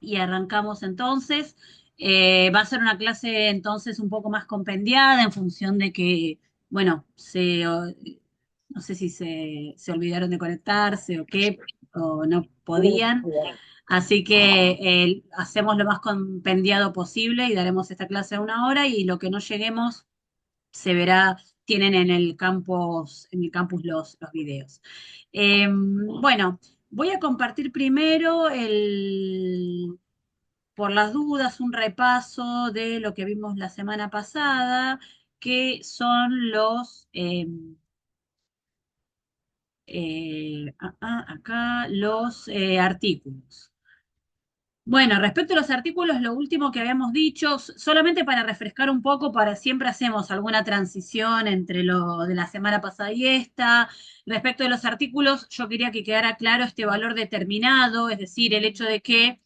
y arrancamos entonces. Va a ser una clase entonces un poco más compendiada en función de que, bueno, no sé si se olvidaron de conectarse o qué, o no podían. Así que hacemos lo más compendiado posible y daremos esta clase a una hora y lo que no lleguemos se verá, tienen en el campus los videos. Bueno, voy a compartir primero por las dudas, un repaso de lo que vimos la semana pasada, que son acá, los artículos. Bueno, respecto a los artículos, lo último que habíamos dicho, solamente para refrescar un poco, para siempre hacemos alguna transición entre lo de la semana pasada y esta. Respecto de los artículos, yo quería que quedara claro este valor determinado, es decir, el hecho de que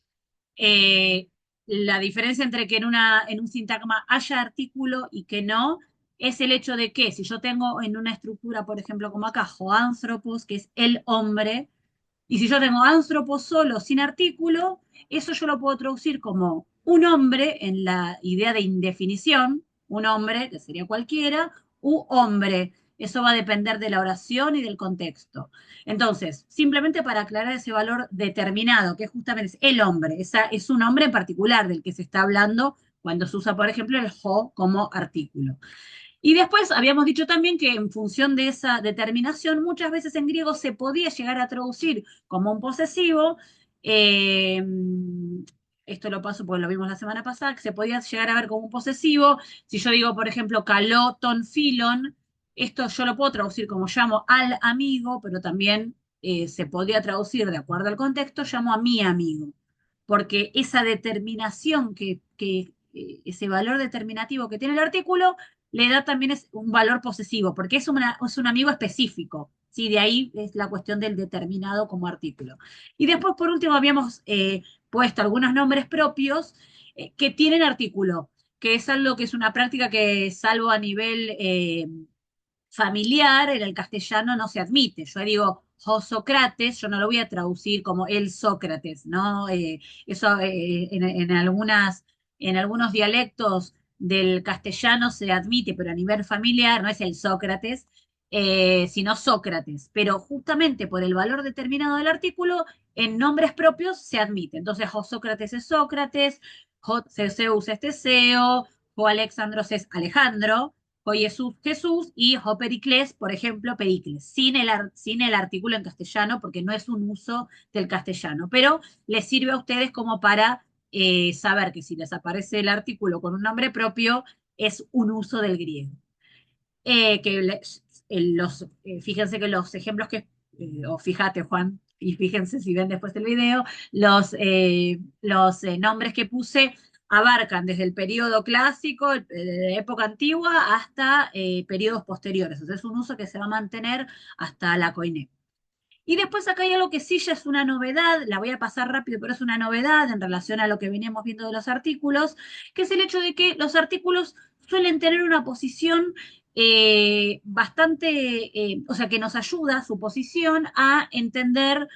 eh, la diferencia entre que en un sintagma haya artículo y que no, es el hecho de que si yo tengo en una estructura, por ejemplo, como acá, joánthropos, que es el hombre, y si yo tengo anthropos solo sin artículo, eso yo lo puedo traducir como un hombre en la idea de indefinición, un hombre, que sería cualquiera, u hombre. Eso va a depender de la oración y del contexto. Entonces, simplemente para aclarar ese valor determinado, que justamente es el hombre, es un hombre en particular del que se está hablando cuando se usa, por ejemplo, el jo como artículo. Y después habíamos dicho también que en función de esa determinación, muchas veces en griego se podía llegar a traducir como un posesivo. eh, Esto lo paso porque lo vimos la semana pasada, que se podía llegar a ver como un posesivo. Si yo digo, por ejemplo, caló ton filon, esto yo lo puedo traducir como llamo al amigo, pero también se podría traducir de acuerdo al contexto, llamo a mi amigo. Porque esa determinación ese valor determinativo que tiene el artículo le da también un valor posesivo, porque es un amigo específico. ¿Sí? De ahí es la cuestión del determinado como artículo. Y después, por último, habíamos puesto algunos nombres propios que tienen artículo, que es algo que es una práctica que, salvo a nivel familiar, en el castellano no se admite. Yo digo, "Jo Sócrates", yo no lo voy a traducir como el Sócrates, ¿no? Eso en algunos dialectos del castellano se admite, pero a nivel familiar no es el Sócrates, sino Sócrates. Pero justamente por el valor determinado del artículo, en nombres propios se admite. Entonces, Jo Sócrates es Sócrates, Jo Zeus es Teseo, Jo Alexandros es Alejandro, o Jesús, Jesús y o Pericles, por ejemplo, Pericles, sin el artículo en castellano, porque no es un uso del castellano, pero les sirve a ustedes como para saber que si les aparece el artículo con un nombre propio, es un uso del griego. Fíjense que los ejemplos o fíjate Juan, y fíjense si ven después el video, los nombres que puse abarcan desde el periodo clásico, de época antigua, hasta periodos posteriores. O sea, es un uso que se va a mantener hasta la Coine. Y después acá hay algo que sí ya es una novedad, la voy a pasar rápido, pero es una novedad en relación a lo que veníamos viendo de los artículos, que es el hecho de que los artículos suelen tener una posición bastante, o sea, que nos ayuda su posición a entender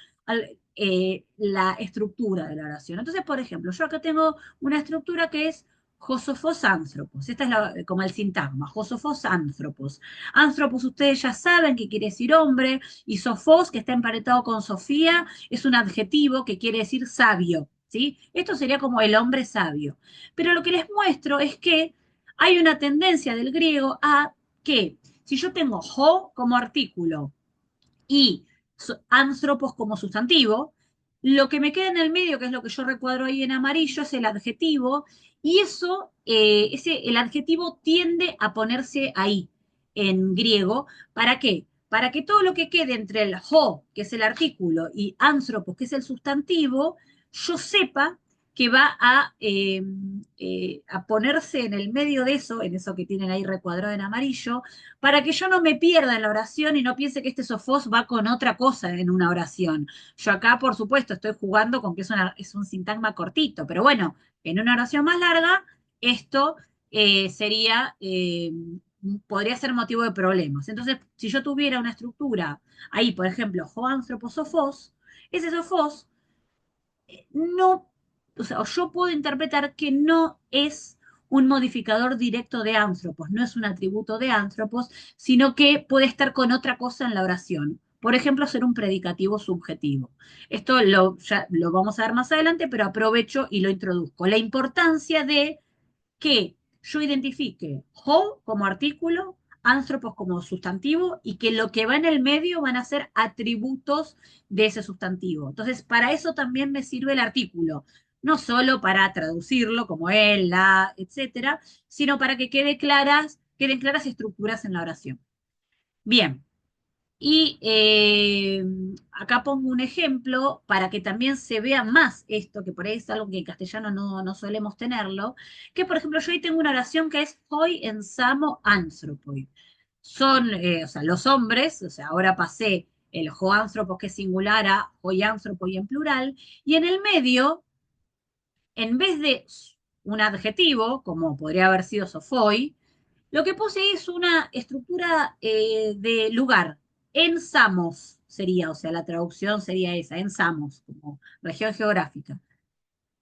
la estructura de la oración. Entonces, por ejemplo, yo acá tengo una estructura que es Josofos Anthropos. Esta es como el sintagma, Josofos Anthropos. Anthropos, ustedes ya saben que quiere decir hombre, y Sofos, que está emparentado con Sofía, es un adjetivo que quiere decir sabio, ¿sí? Esto sería como el hombre sabio. Pero lo que les muestro es que hay una tendencia del griego a que si yo tengo jo como artículo y anthropos como sustantivo, lo que me queda en el medio, que es lo que yo recuadro ahí en amarillo, es el adjetivo, y eso, el adjetivo tiende a ponerse ahí, en griego. ¿Para qué? Para que todo lo que quede entre el ho, que es el artículo, y anthropos, que es el sustantivo, yo sepa que va a ponerse en el medio de eso, en eso que tienen ahí recuadrado en amarillo, para que yo no me pierda en la oración y no piense que este sofós va con otra cosa en una oración. Yo acá, por supuesto, estoy jugando con que es un sintagma cortito, pero bueno, en una oración más larga, esto podría ser motivo de problemas. Entonces, si yo tuviera una estructura ahí, por ejemplo, Joan Sofós, ese sofós no o sea, o yo puedo interpretar que no es un modificador directo de anthropos, no es un atributo de anthropos, sino que puede estar con otra cosa en la oración. Por ejemplo, ser un predicativo subjetivo. Esto ya lo vamos a ver más adelante, pero aprovecho y lo introduzco. La importancia de que yo identifique ho como artículo, anthropos como sustantivo y que lo que va en el medio van a ser atributos de ese sustantivo. Entonces, para eso también me sirve el artículo, no solo para traducirlo como él, la, etcétera, sino para que queden claras estructuras en la oración. Bien, y acá pongo un ejemplo para que también se vea más esto, que por ahí es algo que en castellano no solemos tenerlo, que por ejemplo yo ahí tengo una oración que es hoi en samo anthropoi. Son, o sea, los hombres, o sea, ahora pasé el hoánthropos que es singular a hoiánthropoi en plural, y en el medio, en vez de un adjetivo, como podría haber sido sofoi, lo que puse es una estructura de lugar. En Samos sería, o sea, la traducción sería esa, en Samos, como región geográfica.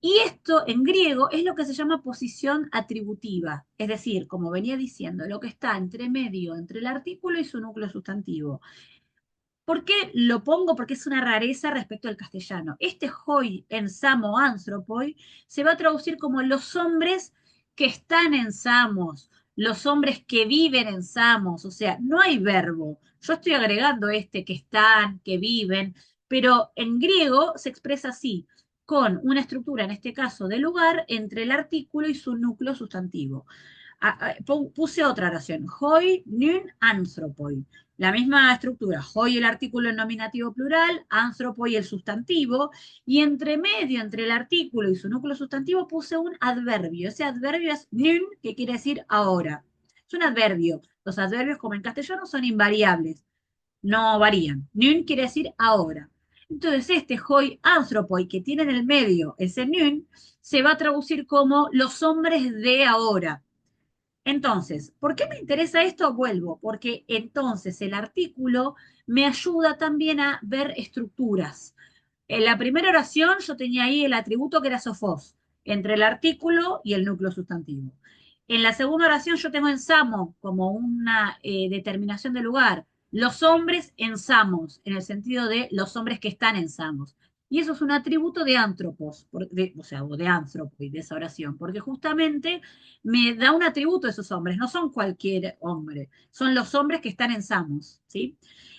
Y esto en griego es lo que se llama posición atributiva, es decir, como venía diciendo, lo que está entre medio, entre el artículo y su núcleo sustantivo. ¿Por qué lo pongo? Porque es una rareza respecto al castellano. Este hoi en Samo anthropoi se va a traducir como los hombres que están en Samos, los hombres que viven en Samos, o sea, no hay verbo. Yo estoy agregando este que están, que viven, pero en griego se expresa así, con una estructura, en este caso de lugar, entre el artículo y su núcleo sustantivo. Puse otra oración, hoi nun anthropoi. La misma estructura, hoi el artículo en nominativo plural, anthropoi el sustantivo, y entre medio, entre el artículo y su núcleo sustantivo, puse un adverbio. Ese adverbio es nun, que quiere decir ahora. Es un adverbio. Los adverbios, como en castellano, son invariables, no varían. Nun quiere decir ahora. Entonces, este hoi anthropoi que tiene en el medio ese nun, se va a traducir como los hombres de ahora. Entonces, ¿por qué me interesa esto? Vuelvo, porque entonces el artículo me ayuda también a ver estructuras. En la primera oración yo tenía ahí el atributo que era sofos, entre el artículo y el núcleo sustantivo. En la segunda oración yo tengo en samo como una determinación de lugar. Los hombres en samos, en el sentido de los hombres que están en samos. Y eso es un atributo de antropos, o sea, o de antropo y de esa oración, porque justamente me da un atributo a esos hombres, no son cualquier hombre, son los hombres que están en Samos, ¿sí?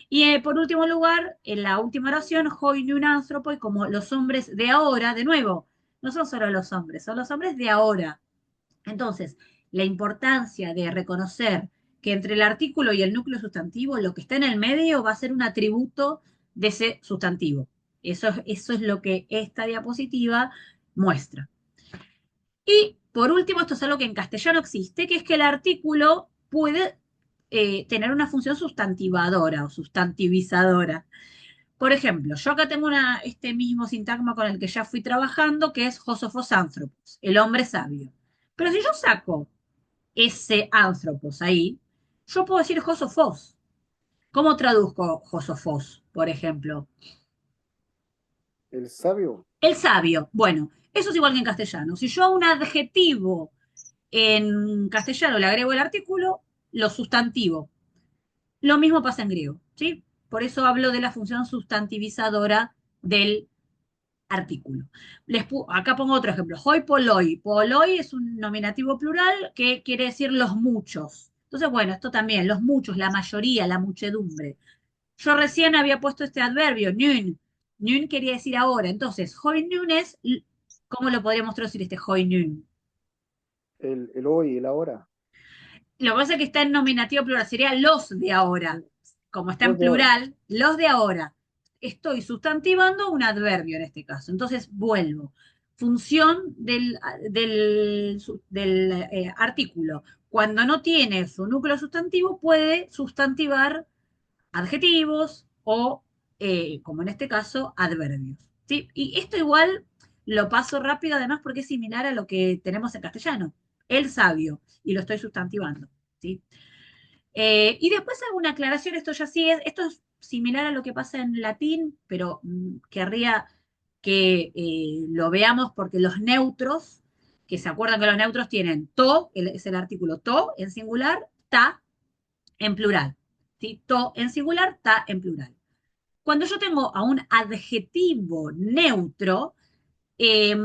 Y por último lugar, en la última oración, hoi nun anthropo, y como los hombres de ahora, de nuevo, no son solo los hombres, son los hombres de ahora. Entonces, la importancia de reconocer que entre el artículo y el núcleo sustantivo, lo que está en el medio va a ser un atributo de ese sustantivo. Eso es lo que esta diapositiva muestra. Y por último, esto es algo que en castellano existe, que es que el artículo puede tener una función sustantivadora o sustantivizadora. Por ejemplo, yo acá tengo este mismo sintagma con el que ya fui trabajando, que es Josofos Anthropos, el hombre sabio. Pero si yo saco ese Anthropos ahí, yo puedo decir Josofos. ¿Cómo traduzco Josofos, por ejemplo? El sabio. El sabio. Bueno, eso es igual que en castellano. Si yo a un adjetivo en castellano le agrego el artículo, lo sustantivo. Lo mismo pasa en griego, ¿sí? Por eso hablo de la función sustantivizadora del artículo. Acá pongo otro ejemplo. Hoi polloi. Polloi es un nominativo plural que quiere decir los muchos. Entonces, bueno, esto también, los muchos, la mayoría, la muchedumbre. Yo recién había puesto este adverbio, nun. Nun quería decir ahora. Entonces, hoi nun es, ¿cómo lo podríamos traducir este hoi nun? El hoy, el ahora. Lo que pasa es que está en nominativo plural, sería los de ahora. Como está en Los de ahora. plural, los de ahora. Estoy sustantivando un adverbio en este caso. Entonces vuelvo. Función del artículo. Cuando no tiene su núcleo sustantivo, puede sustantivar adjetivos o, como en este caso, adverbios. ¿Sí? Y esto igual lo paso rápido además porque es similar a lo que tenemos en castellano. El sabio, y lo estoy sustantivando. ¿Sí? Y después hago una aclaración, esto ya sí es, esto es similar a lo que pasa en latín, pero querría que lo veamos porque los neutros, que se acuerdan que los neutros tienen to, es el artículo to en singular, ta en plural. ¿Sí? To en singular, ta en plural. Cuando yo tengo a un adjetivo neutro, eh,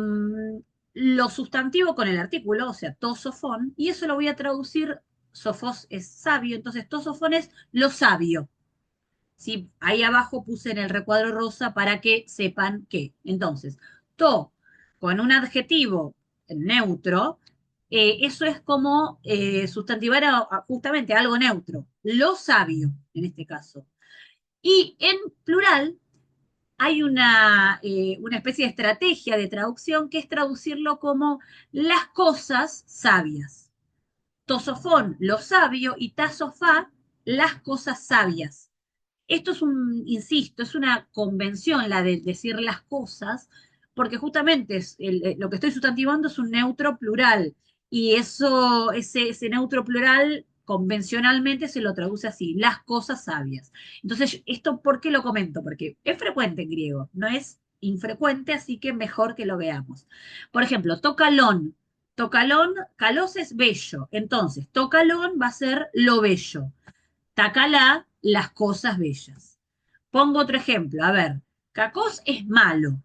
lo sustantivo con el artículo, o sea, tosofón, y eso lo voy a traducir, sofos es sabio, entonces tosofón es lo sabio. ¿Sí? Ahí abajo puse en el recuadro rosa para que sepan que. Entonces, to con un adjetivo neutro, eso es como sustantivar justamente algo neutro, lo sabio en este caso. Y en plural hay una especie de estrategia de traducción que es traducirlo como las cosas sabias. Tosofón, lo sabio, y tasofá, las cosas sabias. Esto es insisto, es una convención la de decir las cosas, porque justamente lo que estoy sustantivando es un neutro plural, y ese neutro plural convencionalmente se lo traduce así, las cosas sabias. Entonces, ¿esto por qué lo comento? Porque es frecuente en griego, no es infrecuente, así que mejor que lo veamos. Por ejemplo, tocalón. Tocalón, calos es bello, entonces tocalón va a ser lo bello. Tacalá, las cosas bellas. Pongo otro ejemplo, a ver, cacos es malo,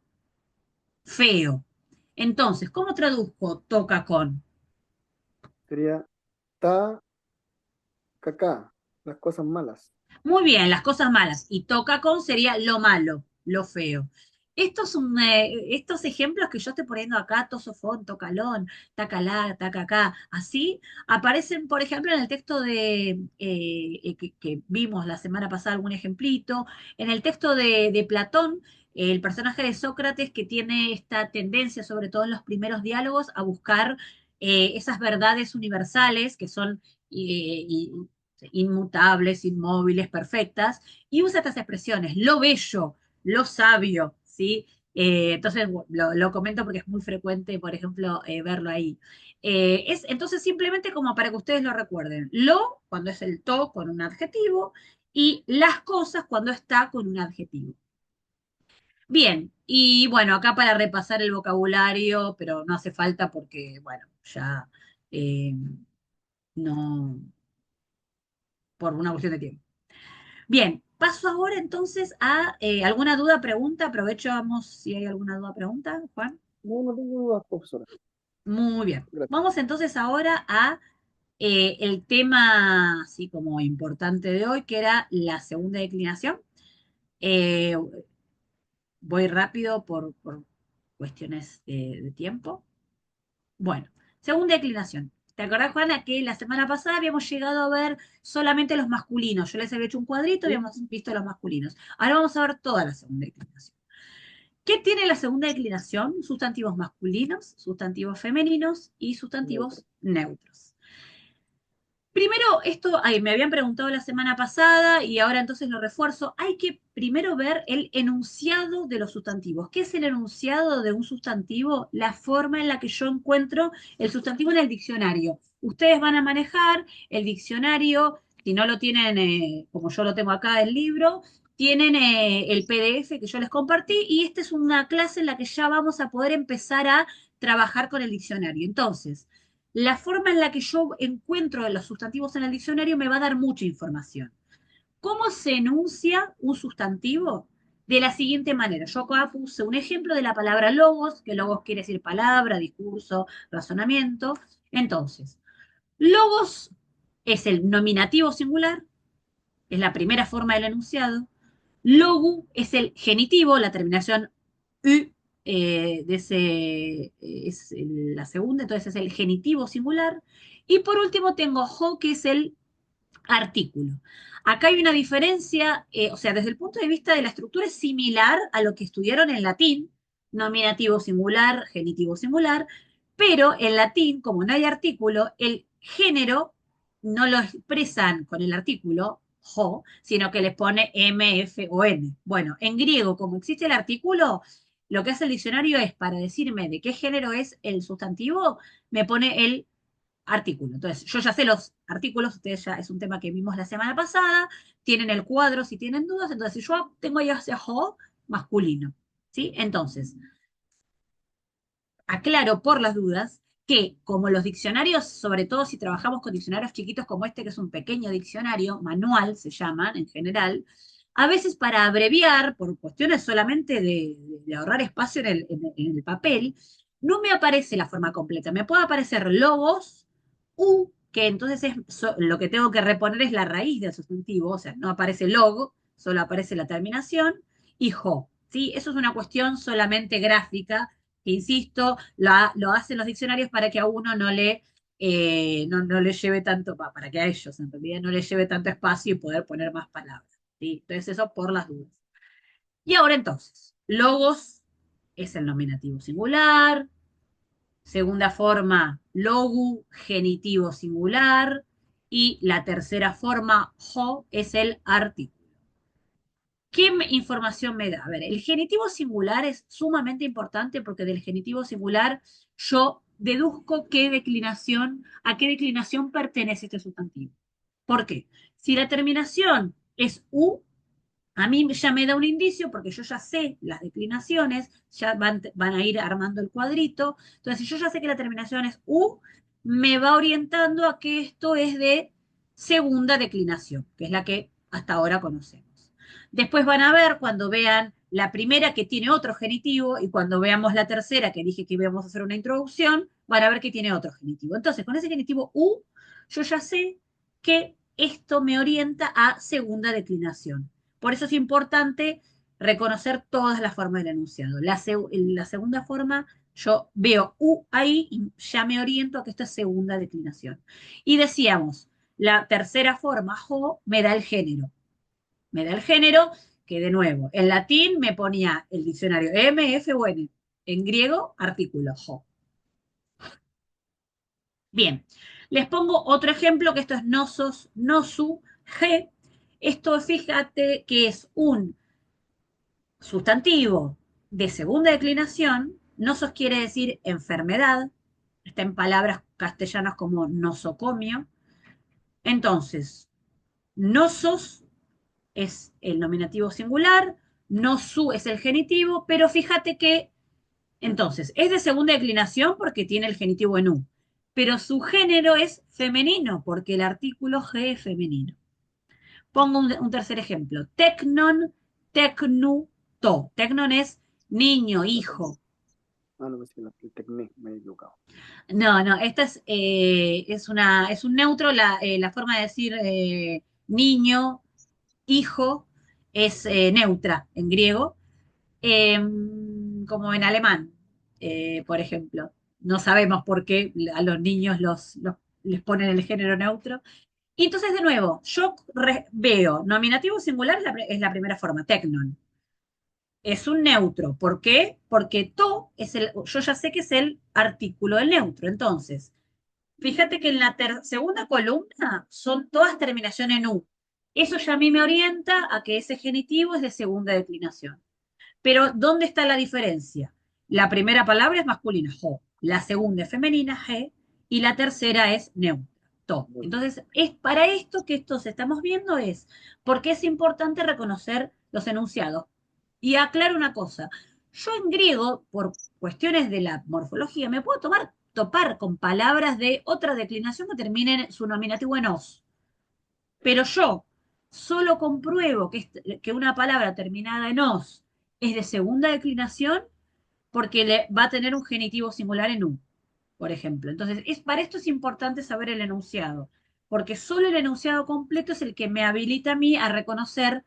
feo. Entonces, ¿cómo traduzco toca con? Sería ta, cacá, las cosas malas. Muy bien, las cosas malas. Y toca con sería lo malo, lo feo. Estos ejemplos que yo estoy poniendo acá, tosofón, tocalón, tacalá, tacacá, así, aparecen, por ejemplo, en el texto que vimos la semana pasada, algún ejemplito, en el texto de Platón, el personaje de Sócrates que tiene esta tendencia, sobre todo en los primeros diálogos, a buscar esas verdades universales que son inmutables, inmóviles, perfectas, y usa estas expresiones, lo bello, lo sabio, ¿sí? Entonces, lo comento porque es muy frecuente, por ejemplo, verlo ahí. Entonces, simplemente como para que ustedes lo recuerden, lo cuando es el to con un adjetivo y las cosas cuando está con un adjetivo. Bien, y bueno, acá para repasar el vocabulario, pero no hace falta porque, bueno, ya eh, no, por una cuestión de tiempo. Bien, paso ahora entonces a alguna duda, pregunta. Aprovecho, vamos, si hay alguna duda, pregunta, Juan. No, no tengo dudas, profesora. Muy bien. Gracias. Vamos entonces ahora a el tema, así como importante de hoy, que era la segunda declinación. Eh, Voy rápido por cuestiones de tiempo. Bueno, segunda declinación. ¿Te acordás, Juana, que la semana pasada habíamos llegado a ver solamente los masculinos? Yo les había hecho un cuadrito, ¿Sí? habíamos visto los masculinos. Ahora vamos a ver toda la segunda declinación. ¿Qué tiene la segunda declinación? Sustantivos masculinos, sustantivos femeninos y Neutro. sustantivos neutros. Primero, esto me habían preguntado la semana pasada y ahora entonces lo refuerzo. Hay que primero ver el enunciado de los sustantivos. ¿Qué es el enunciado de un sustantivo? La forma en la que yo encuentro el sustantivo en el diccionario. Ustedes van a manejar el diccionario, si no lo tienen como yo lo tengo acá, el libro, tienen el PDF que yo les compartí y esta es una clase en la que ya vamos a poder empezar a trabajar con el diccionario. Entonces, la forma en la que yo encuentro los sustantivos en el diccionario me va a dar mucha información. ¿Cómo se enuncia un sustantivo? De la siguiente manera. Yo acá puse un ejemplo de la palabra logos, que logos quiere decir palabra, discurso, razonamiento. Entonces, logos es el nominativo singular, es la primera forma del enunciado. Logu es el genitivo, la terminación u de es la segunda, entonces es el genitivo singular. Y por último tengo jo, que es el artículo. Acá hay una diferencia, o sea, desde el punto de vista de la estructura es similar a lo que estudiaron en latín, nominativo singular, genitivo singular, pero en latín, como no hay artículo, el género no lo expresan con el artículo, jo, sino que les pone m, f o n. Bueno, en griego, como existe el artículo, lo que hace el diccionario es, para decirme de qué género es el sustantivo, me pone el artículo. Entonces, yo ya sé los artículos, ustedes ya es un tema que vimos la semana pasada, tienen el cuadro si tienen dudas, entonces si yo tengo ahí hacia jo, masculino. ¿sí? Entonces, aclaro por las dudas que como los diccionarios, sobre todo si trabajamos con diccionarios chiquitos como este, que es un pequeño diccionario, manual se llaman en general, a veces para abreviar, por cuestiones solamente de ahorrar espacio en el papel, no me aparece la forma completa. Me puede aparecer logos, u, que entonces lo que tengo que reponer es la raíz del sustantivo, o sea, no aparece logo, solo aparece la terminación, y jo. ¿Sí? Eso es una cuestión solamente gráfica que insisto, lo hacen los diccionarios para que a uno no le lleve tanto, para que a ellos en realidad no les lleve tanto espacio y poder poner más palabras. ¿Sí? Entonces eso por las dudas. Y ahora entonces, logos es el nominativo singular, segunda forma, logu, genitivo singular, y la tercera forma, jo, es el artículo. ¿Qué información me da? A ver, el genitivo singular es sumamente importante porque del genitivo singular yo deduzco a qué declinación pertenece este sustantivo. ¿Por qué? Si la terminación es U, a mí ya me da un indicio porque yo ya sé las declinaciones, ya van a ir armando el cuadrito. Entonces, si yo ya sé que la terminación es U, me va orientando a que esto es de segunda declinación, que es la que hasta ahora conocemos. Después van a ver cuando vean la primera que tiene otro genitivo y cuando veamos la tercera que dije que íbamos a hacer una introducción, van a ver que tiene otro genitivo. Entonces, con ese genitivo U, yo ya sé que esto me orienta a segunda declinación. Por eso es importante reconocer todas las formas del enunciado. La segunda forma, yo veo U ahí y ya me oriento a que esto es segunda declinación. Y decíamos, la tercera forma, jo, me da el género. Me da el género que, de nuevo, en latín me ponía el diccionario M, F o N. En griego, artículo, jo. Bien, les pongo otro ejemplo, que esto es nosos, nosu, G. Esto, fíjate que es un sustantivo de segunda declinación, nosos quiere decir enfermedad, está en palabras castellanas como nosocomio. Entonces, nosos es el nominativo singular, nosu es el genitivo, pero fíjate que entonces es de segunda declinación porque tiene el genitivo en u, pero su género es femenino porque el artículo G es femenino. Pongo un tercer ejemplo. Tecnon, tecnu, to. Tecnon es niño, hijo. Ah, no, el tecné, me he equivocado. No, no, esta es un neutro, la forma de decir niño, hijo, es neutra en griego, eh, como en alemán, por ejemplo. No sabemos por qué a los niños les ponen el género neutro. Y entonces, de nuevo, yo veo nominativo singular es la primera forma, tecnon. Es un neutro. ¿Por qué? Porque to yo ya sé que es el artículo del neutro. Entonces, fíjate que en la segunda columna son todas terminaciones en U. Eso ya a mí me orienta a que ese genitivo es de segunda declinación. Pero, ¿dónde está la diferencia? La primera palabra es masculina, jo. La segunda es femenina, je. Y la tercera es neutra, to. Bueno, Entonces, es para esto que estos estamos viendo es porque es importante reconocer los enunciados. Y aclaro una cosa. Yo en griego, por cuestiones de la morfología, me puedo topar con palabras de otra declinación que terminen su nominativo en os. Pero yo solo compruebo que una palabra terminada en os es de segunda declinación porque va a tener un genitivo singular en u, por ejemplo. Entonces, para esto es importante saber el enunciado, porque solo el enunciado completo es el que me habilita a mí a reconocer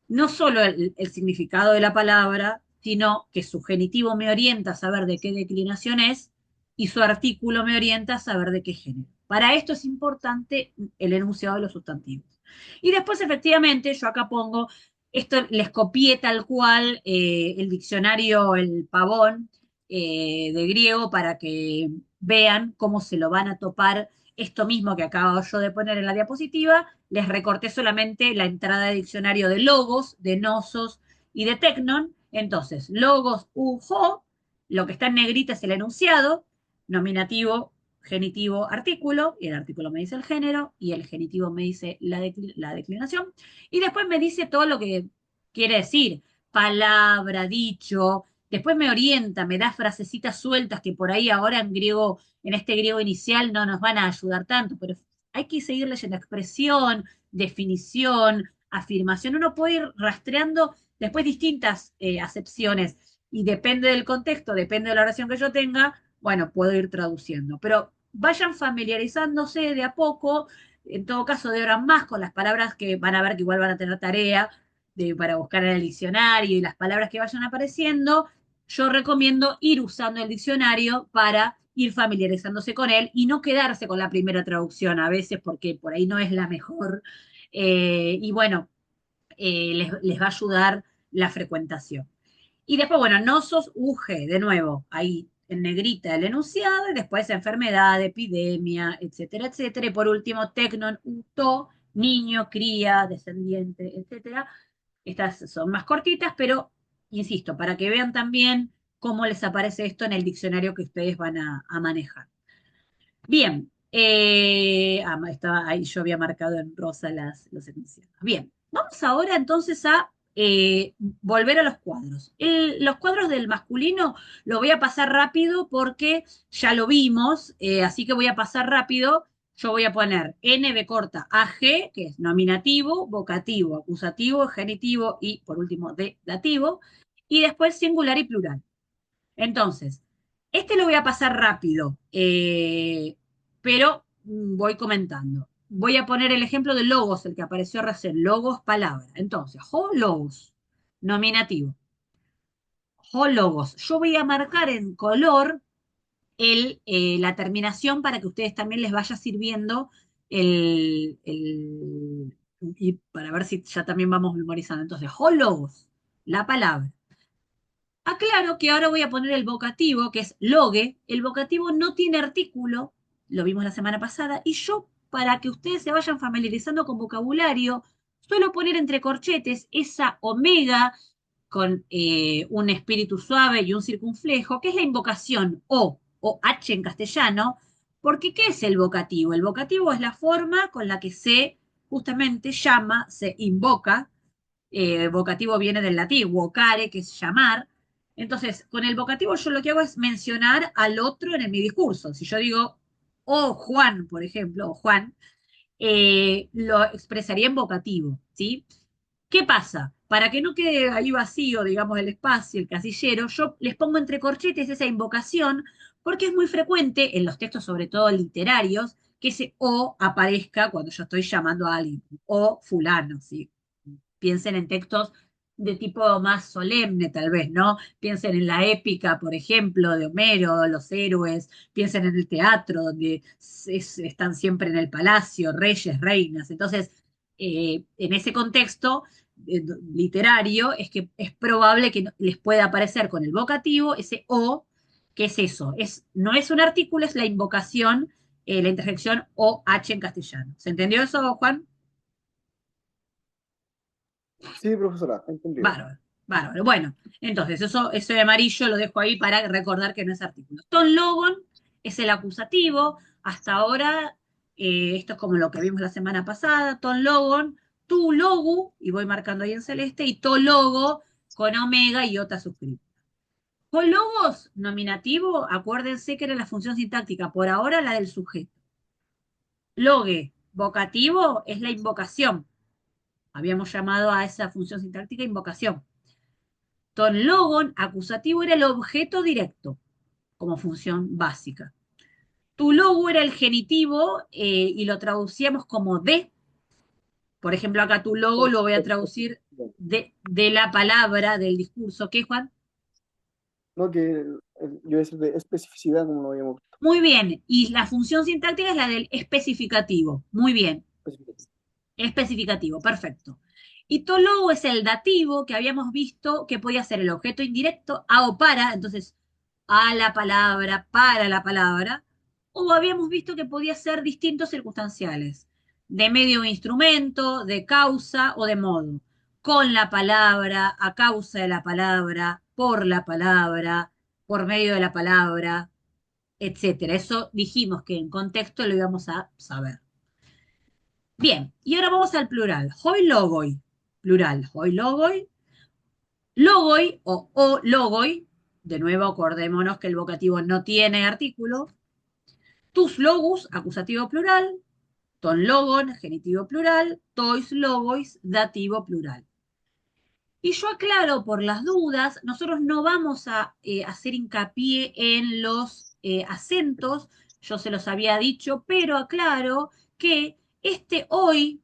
no solo el significado de la palabra, sino que su genitivo me orienta a saber de qué declinación es y su artículo me orienta a saber de qué género. Para esto es importante el enunciado de los sustantivos. Y después, efectivamente, yo acá pongo, esto les copié tal cual el diccionario, el pavón de griego, para que vean cómo se lo van a topar esto mismo que acabo yo de poner en la diapositiva. Les recorté solamente la entrada de diccionario de logos, de nosos y de tecnon. Entonces, logos, ujo, lo que está en negrita es el enunciado, nominativo, genitivo, artículo, y el artículo me dice el género, y el genitivo me dice la declinación, y después me dice todo lo que quiere decir, palabra, dicho, después me orienta, me da frasecitas sueltas que por ahí ahora en griego, en este griego inicial no nos van a ayudar tanto, pero hay que seguir leyendo expresión, definición, afirmación. Uno puede ir rastreando después distintas acepciones y depende del contexto, depende de la oración que yo tenga, bueno, puedo ir traduciendo. Pero vayan familiarizándose de a poco, en todo caso de ahora en más con las palabras que van a ver que igual van a tener tarea para buscar en el diccionario y las palabras que vayan apareciendo. Yo recomiendo ir usando el diccionario para ir familiarizándose con él y no quedarse con la primera traducción a veces porque por ahí no es la mejor. Y bueno, les va a ayudar la frecuentación. Y después, bueno, nosos, UG, de nuevo, ahí en negrita el enunciado, y después enfermedad, epidemia, etcétera, etcétera. Y por último, tecnon, uto, niño, cría, descendiente, etcétera. Estas son más cortitas, pero insisto, para que vean también cómo les aparece esto en el diccionario que ustedes van a manejar. Bien, estaba ahí, yo había marcado en rosa los enunciados. Bien, vamos ahora entonces a volver a los cuadros. Los cuadros del masculino lo voy a pasar rápido porque ya lo vimos, así que voy a pasar rápido. Yo voy a poner NB corta AG, que es nominativo, vocativo, acusativo, genitivo y por último de dativo, y después singular y plural. Entonces, este lo voy a pasar rápido, pero voy comentando. Voy a poner el ejemplo de logos, el que apareció recién, logos, palabra. Entonces, ho logos, nominativo. Ho logos. Yo voy a marcar en color la terminación para que ustedes también les vaya sirviendo y para ver si ya también vamos memorizando. Entonces, ho logos, la palabra. Aclaro que ahora voy a poner el vocativo, que es logue. El vocativo no tiene artículo, lo vimos la semana pasada, y yo, para que ustedes se vayan familiarizando con vocabulario, suelo poner entre corchetes esa omega con un espíritu suave y un circunflejo, que es la invocación o H en castellano, porque ¿qué es el vocativo? El vocativo es la forma con la que se justamente llama, se invoca. Vocativo viene del latín, vocare, que es llamar. Entonces, con el vocativo yo lo que hago es mencionar al otro en mi discurso. Si yo digo, oh Juan, por ejemplo, o Juan, lo expresaría en vocativo, ¿sí? ¿Qué pasa? Para que no quede ahí vacío, digamos, el espacio, el casillero, yo les pongo entre corchetes esa invocación, porque es muy frecuente en los textos, sobre todo literarios, que ese o aparezca cuando yo estoy llamando a alguien, o fulano, ¿sí? Piensen en textos de tipo más solemne, tal vez, ¿no? Piensen en la épica, por ejemplo, de Homero, los héroes, piensen en el teatro, donde están siempre en el palacio, reyes, reinas. Entonces, en ese contexto literario, es que es probable que les pueda aparecer con el vocativo ese o, que es eso, no es un artículo, es la invocación, la interjección o H en castellano. ¿Se entendió eso, Juan? Sí, profesora, entendido. Bárbaro, bárbaro. Bueno, entonces eso de amarillo lo dejo ahí para recordar que no es artículo. Ton logon es el acusativo. Hasta ahora, esto es como lo que vimos la semana pasada. Ton logon, tu logu, y voy marcando ahí en celeste, y to logo con omega y ota suscrita. Con logos nominativo, acuérdense que era la función sintáctica, por ahora la del sujeto. Logue, vocativo, es la invocación. Habíamos llamado a esa función sintáctica invocación. Ton logon, acusativo, era el objeto directo como función básica. Tu logo era el genitivo y lo traducíamos como de. Por ejemplo, acá tu logo lo voy a traducir Bien. de la palabra, del discurso. ¿Qué, Juan? No, que yo es de especificidad, como lo habíamos Muy bien. Y la función sintáctica es la del especificativo. Muy bien. especificado. Especificativo, perfecto. Y to logo es el dativo que habíamos visto que podía ser el objeto indirecto a o para, entonces a la palabra, para la palabra, o habíamos visto que podía ser distintos circunstanciales, de medio o instrumento, de causa o de modo, con la palabra, a causa de la palabra, por medio de la palabra, etcétera. Eso dijimos que en contexto lo íbamos a saber. Bien, y ahora vamos al plural. Hoi logoi, plural. Hoi logoi, logoi o logoi. De nuevo, acordémonos que el vocativo no tiene artículo. Tus logus, acusativo plural. Ton logon, genitivo plural. Tois logois, dativo plural. Y yo aclaro por las dudas, nosotros no vamos a hacer hincapié en los acentos, yo se los había dicho, pero aclaro que este hoy,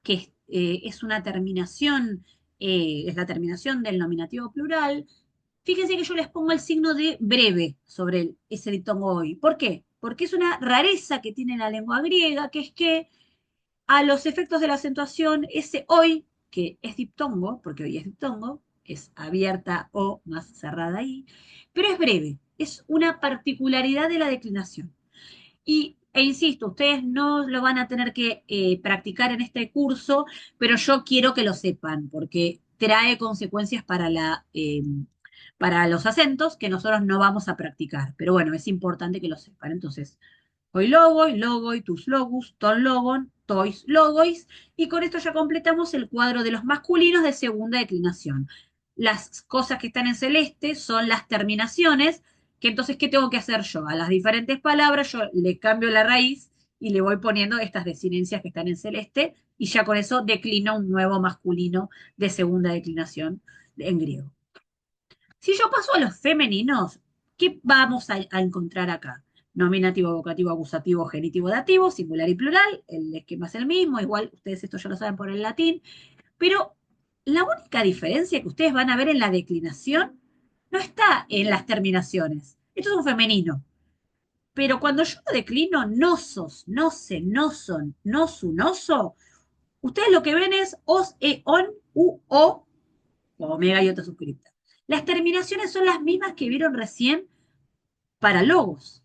que es una terminación, es la terminación del nominativo plural, fíjense que yo les pongo el signo de breve sobre ese diptongo hoy. ¿Por qué? Porque es una rareza que tiene la lengua griega, que es que a los efectos de la acentuación, ese hoy, que es diptongo, porque hoy es diptongo, es abierta o más cerrada ahí, pero es breve, es una particularidad de la declinación. E insisto, ustedes no lo van a tener que practicar en este curso, pero yo quiero que lo sepan, porque trae consecuencias para los acentos que nosotros no vamos a practicar. Pero bueno, es importante que lo sepan. Entonces, hoy logoi, logoi, tus logus, ton logon, tois logois, y con esto ya completamos el cuadro de los masculinos de segunda declinación. Las cosas que están en celeste son las terminaciones, que entonces, ¿qué tengo que hacer yo? A las diferentes palabras yo le cambio la raíz y le voy poniendo estas desinencias que están en celeste, y ya con eso declino un nuevo masculino de segunda declinación en griego. Si yo paso a los femeninos, ¿qué vamos a encontrar acá? Nominativo, vocativo, acusativo, genitivo, dativo, singular y plural. El esquema es el mismo, igual ustedes esto ya lo saben por el latín. Pero la única diferencia que ustedes van a ver en la declinación no está en las terminaciones. Esto es un femenino. Pero cuando yo lo declino, nosos, nose, noson, nosu, noso, ustedes lo que ven es os, e, on, u, o, omega y otra suscripta. Las terminaciones son las mismas que vieron recién para logos.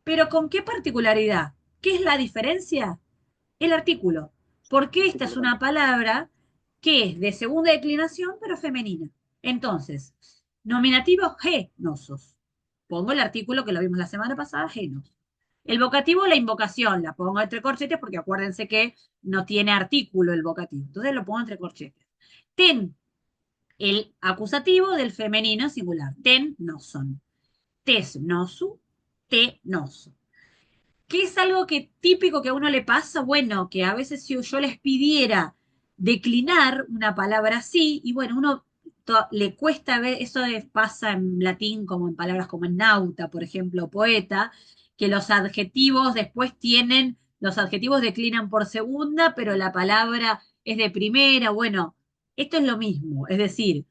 Pero ¿con qué particularidad? ¿Qué es la diferencia? El artículo. Porque esta es una palabra que es de segunda declinación, pero femenina. Entonces, nominativo genosos. Pongo el artículo que lo vimos la semana pasada, genos. El vocativo, la invocación, la pongo entre corchetes porque acuérdense que no tiene artículo el vocativo. Entonces lo pongo entre corchetes. Ten, el acusativo del femenino singular. Ten, no son. Tes, nosu, te, noso. ¿Qué es algo que típico que a uno le pasa? Bueno, que a veces si yo les pidiera declinar una palabra así, y bueno, uno le cuesta ver, eso pasa en latín como en palabras como en nauta, por ejemplo, poeta, que los adjetivos después tienen, los adjetivos declinan por segunda, pero la palabra es de primera. Bueno, esto es lo mismo, es decir,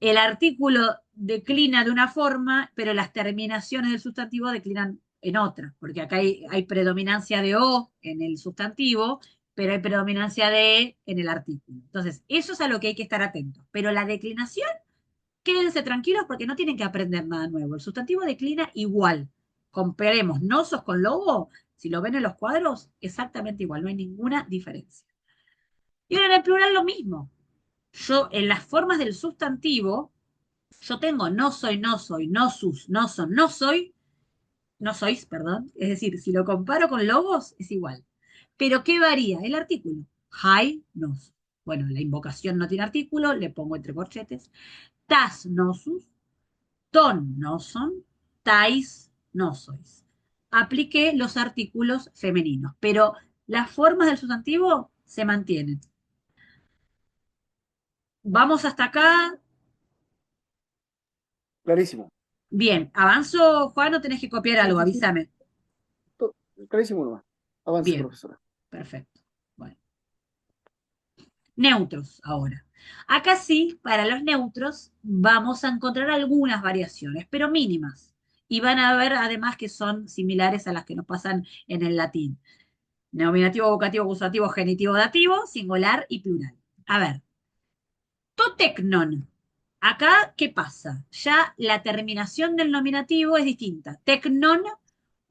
el artículo declina de una forma, pero las terminaciones del sustantivo declinan en otra, porque acá hay predominancia de O en el sustantivo, pero hay predominancia de E en el artículo. Entonces, eso es a lo que hay que estar atentos. Pero la declinación, quédense tranquilos porque no tienen que aprender nada nuevo. El sustantivo declina igual. Comparemos nosos con lobo, si lo ven en los cuadros, exactamente igual, no hay ninguna diferencia. Y ahora en el plural lo mismo. Yo, en las formas del sustantivo, yo tengo no soy, no soy, no sus, no son, no soy, no sois, perdón. Es decir, si lo comparo con logos, es igual. Pero ¿qué varía? El artículo. Hai, nos. Bueno, la invocación no tiene artículo, le pongo entre corchetes. Tas, nosus, ton, no son, tais, no sois. Apliqué los artículos femeninos, pero las formas del sustantivo se mantienen. Vamos hasta acá. Clarísimo. Bien, avanzo, Juan, no tenés que copiar Sí, algo, sí, sí. avísame. Clarísimo nomás. Avance, Bien, profesora. perfecto. Bueno, neutros ahora. Acá sí, para los neutros vamos a encontrar algunas variaciones, pero mínimas. Y van a ver además que son similares a las que nos pasan en el latín. Nominativo, vocativo, acusativo, genitivo, dativo, singular y plural. A ver, totecnon. Acá, ¿qué pasa? Ya la terminación del nominativo es distinta. Tecnon,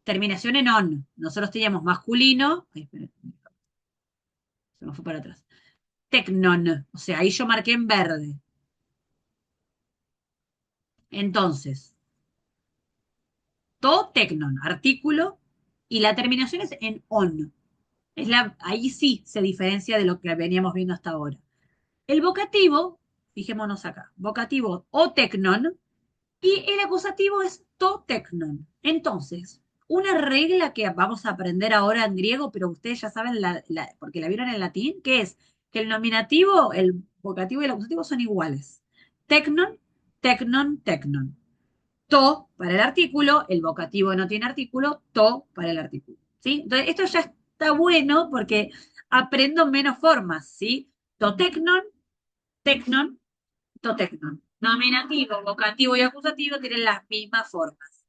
terminación en on. Nosotros teníamos masculino. Ay, espera, se me fue para atrás. Tecnon, o sea, ahí yo marqué en verde. Entonces, to tecnon, artículo, y la terminación es en on. Ahí sí se diferencia de lo que veníamos viendo hasta ahora. El vocativo, fijémonos acá, vocativo o tecnon, Y el acusativo es to tecnon. Entonces, una regla que vamos a aprender ahora en griego, pero ustedes ya saben, porque la vieron en latín, que es que el nominativo, el vocativo y el acusativo son iguales. Tecnon, tecnon, tecnon. To para el artículo, el vocativo no tiene artículo, to para el artículo. ¿Sí? Entonces, esto ya está bueno porque aprendo menos formas, ¿sí? To tecnon, tecnon, totecnon. Nominativo, vocativo y acusativo tienen las mismas formas.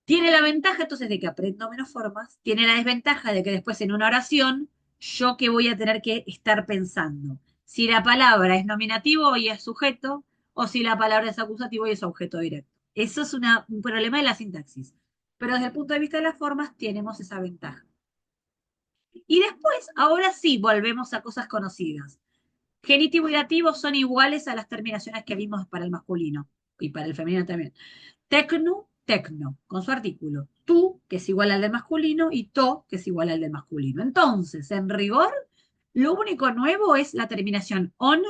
Tiene la ventaja entonces de que aprendo menos formas, tiene la desventaja de que después en una oración, yo que voy a tener que estar pensando si la palabra es nominativo y es sujeto, o si la palabra es acusativo y es objeto directo. Eso es un problema de la sintaxis. Pero desde el punto de vista de las formas, tenemos esa ventaja. Y después, ahora sí, volvemos a cosas conocidas. Genitivo y dativo son iguales a las terminaciones que vimos para el masculino y para el femenino también. Tecno, tecno, con su artículo. Tu, que es igual al del masculino, y to, que es igual al del masculino. Entonces, en rigor, lo único nuevo es la terminación on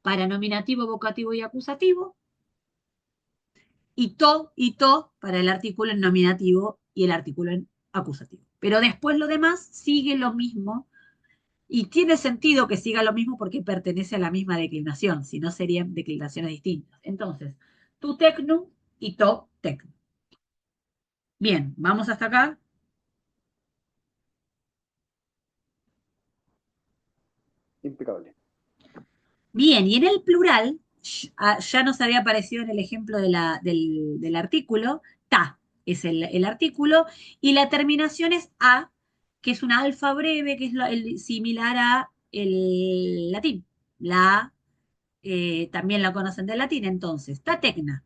para nominativo, vocativo y acusativo, y to para el artículo en nominativo y el artículo en acusativo. Pero después lo demás sigue lo mismo. Y tiene sentido que siga lo mismo porque pertenece a la misma declinación, si no serían declinaciones distintas. Entonces, tu tecno y to tecno. Bien, vamos hasta acá. Impecable. Bien, y en el plural, ya nos había aparecido en el ejemplo del artículo, ta es el artículo, y la terminación es a, que es una alfa breve, que es similar a el latín. La A, también la conocen del latín, entonces, ta tecna.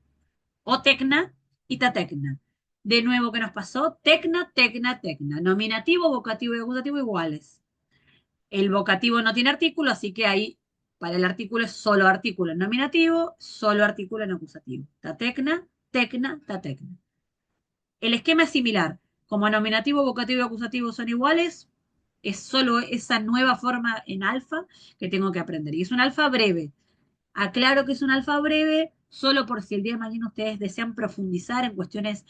O tecna y tatecna. De nuevo, ¿qué nos pasó? Tecna, tecna, tecna. Nominativo, vocativo y acusativo iguales. El vocativo no tiene artículo, así que ahí para el artículo es solo artículo en nominativo, solo artículo en acusativo. Tatecna, tecna, tatecna. El esquema es similar. Como nominativo, vocativo y acusativo son iguales, es solo esa nueva forma en alfa que tengo que aprender. Y es un alfa breve. Aclaro que es un alfa breve, solo por si el día de mañana ustedes desean profundizar en cuestiones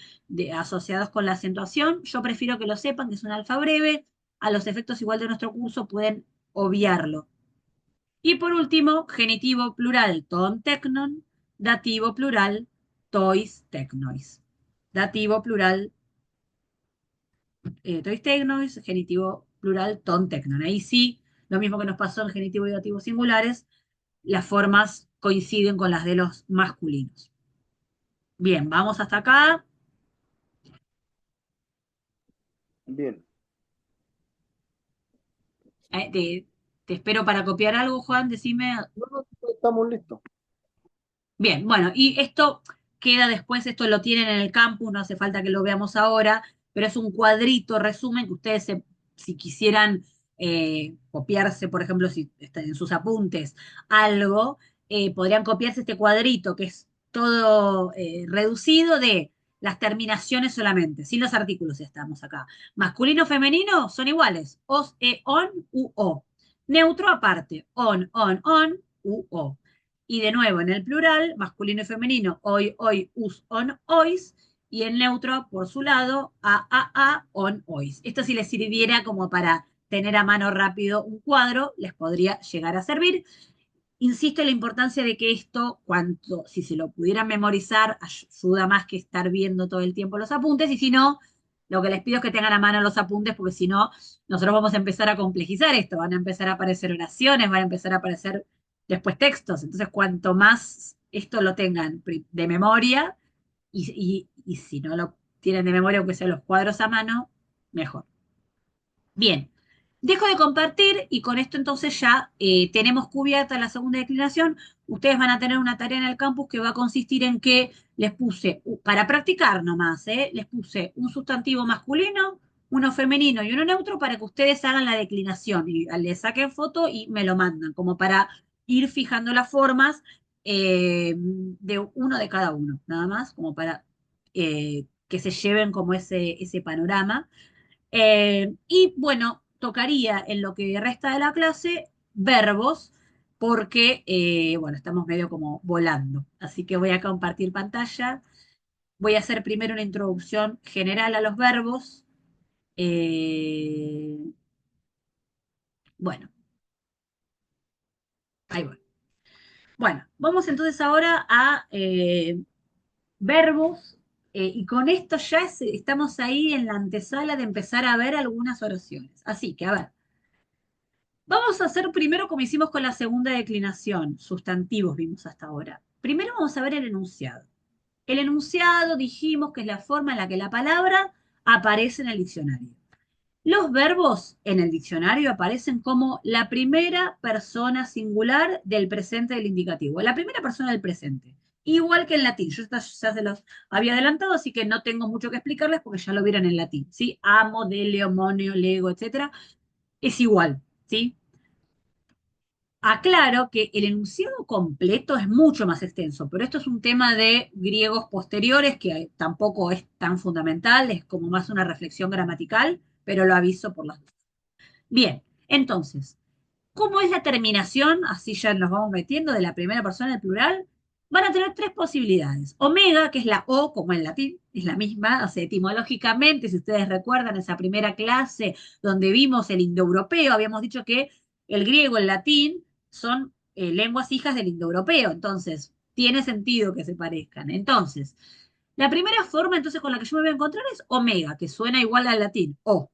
asociadas con la acentuación. Yo prefiero que lo sepan, que es un alfa breve. A los efectos igual de nuestro curso pueden obviarlo. Y por último, genitivo plural ton tecnon, dativo plural tois tecnois. Dativo plural tois tecnois, genitivo plural ton tecnon. Ahí sí, lo mismo que nos pasó en genitivo y dativo singulares, las formas coinciden con las de los masculinos. Bien, vamos hasta acá. Bien. Te espero para copiar algo, Juan, decime. No, no, estamos listos. Bien, bueno, y esto queda después, esto lo tienen en el campus, no hace falta que lo veamos ahora, pero es un cuadrito, resumen, que ustedes, si quisieran copiarse, por ejemplo, si están en sus apuntes, algo, podrían copiarse este cuadrito, que es todo reducido de las terminaciones solamente, sin los artículos estamos acá. Masculino, femenino, son iguales, os, on, u, o. Neutro aparte, on, u, o. Y de nuevo, en el plural, masculino y femenino, hoy, hoy, us, on, ois. Y en neutro, por su lado, on, ois. Esto si les sirviera como para tener a mano rápido un cuadro, les podría llegar a servir. Insisto en la importancia de que esto, cuanto, si se lo pudieran memorizar, ayuda más que estar viendo todo el tiempo los apuntes. Y si no, lo que les pido es que tengan a mano los apuntes, porque si no, nosotros vamos a empezar a complejizar esto. Van a empezar a aparecer oraciones, van a empezar a aparecer después textos. Entonces, cuanto más esto lo tengan de memoria, y si no lo tienen de memoria, aunque sean los cuadros a mano, mejor. Bien, dejo de compartir y con esto entonces ya tenemos cubierta la segunda declinación. Ustedes van a tener una tarea en el campus que va a consistir en que les puse, para practicar nomás, les puse un sustantivo masculino, uno femenino y uno neutro para que ustedes hagan la declinación y le saquen foto y me lo mandan, como para ir fijando las formas de uno de cada uno, nada más, como para que se lleven como ese panorama. Y bueno, tocaría en lo que resta de la clase verbos, porque, bueno, estamos medio como volando. Así que voy a compartir pantalla. voy a hacer primero una introducción general a los verbos. Eh, bueno, ahí voy. Bueno, vamos entonces ahora a verbos, y con esto ya estamos ahí en la antesala de empezar a ver algunas oraciones. Así que, a ver, vamos a hacer primero como hicimos con la segunda declinación, sustantivos vimos hasta ahora. Primero vamos a ver el enunciado. El enunciado dijimos que es la forma en la que la palabra aparece en el diccionario. Los verbos en el diccionario aparecen como la primera persona singular del presente del indicativo, la primera persona del presente. Igual que en latín, yo ya se los había adelantado, así que no tengo mucho que explicarles porque ya lo vieron en latín, ¿sí? Amo, dele, monio, lego, etcétera, es igual, ¿sí? Aclaro que el enunciado completo es mucho más extenso, pero esto es un tema de griegos posteriores que tampoco es tan fundamental, es como más una reflexión gramatical, pero lo aviso por las dudas. Bien, entonces, ¿cómo es la terminación? Así ya nos vamos metiendo de la primera persona del plural. Van a tener tres posibilidades. Omega, que es la O, como en latín, es la misma, o sea, etimológicamente, si ustedes recuerdan esa primera clase donde vimos el indoeuropeo, habíamos dicho que el griego, el latín, son lenguas hijas del indoeuropeo, entonces tiene sentido que se parezcan. Entonces, la primera forma entonces con la que yo me voy a encontrar es omega, que suena igual al latín, O.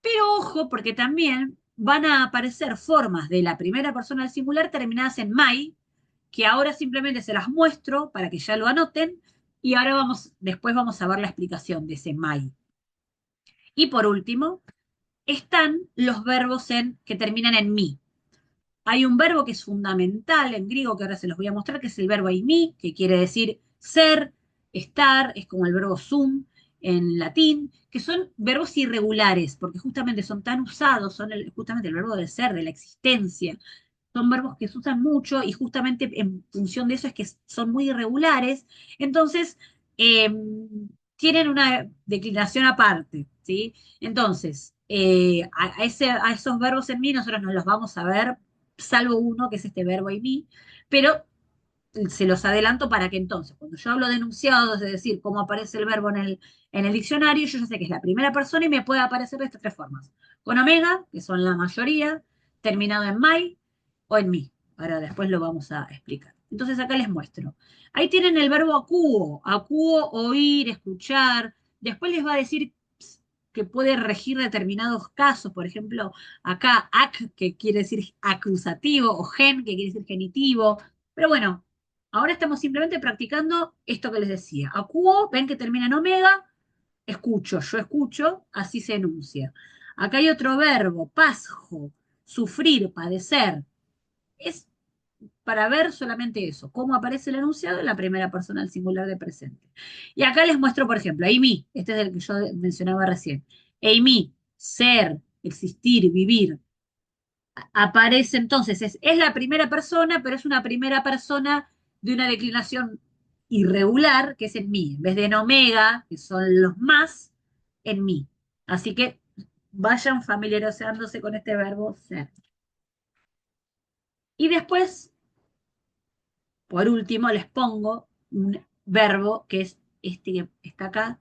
Pero ojo, porque también van a aparecer formas de la primera persona del singular terminadas en mai, que ahora simplemente se las muestro para que ya lo anoten, y ahora después vamos a ver la explicación de ese mai. Y por último, están los verbos que terminan en mi. Hay un verbo que es fundamental en griego, que ahora se los voy a mostrar, que es el verbo eimi, que quiere decir ser, estar, es como el verbo sum en latín, que son verbos irregulares, porque justamente son tan usados, son justamente el verbo de ser, de la existencia. Son verbos que se usan mucho y justamente en función de eso es que son muy irregulares. Entonces, eh, tienen una declinación aparte, ¿sí? Entonces, a esos verbos en mí nosotros no los vamos a ver, salvo uno, que es este verbo en mí, pero se los adelanto para que entonces, cuando yo hablo de enunciados, es decir, cómo aparece el verbo en el diccionario, yo ya sé que es la primera persona y me puede aparecer de estas tres formas. Con omega, que son la mayoría, terminado en mai o en mi. Ahora después lo vamos a explicar. Entonces acá les muestro. Ahí tienen el verbo acuo, oír, escuchar. Después les va a decir que puede regir determinados casos, por ejemplo, acá ac, que quiere decir acusativo, o gen, que quiere decir genitivo. Pero bueno, ahora estamos simplemente practicando esto que les decía. Acuo, ven que termina en omega, escucho, yo escucho, así se enuncia. Acá hay otro verbo, pasjo, sufrir, padecer. Es para ver solamente eso, cómo aparece el enunciado en la primera persona del singular de presente. Y acá les muestro, por ejemplo, Amy, este es el que yo mencionaba recién. Amy, ser, existir, vivir. Aparece entonces, es la primera persona, pero es una primera persona de una declinación irregular, que es en mí, en vez de en omega, que son los más, en mí. Así que vayan familiarizándose con este verbo ser. Y después, por último, les pongo un verbo que es este que está acá,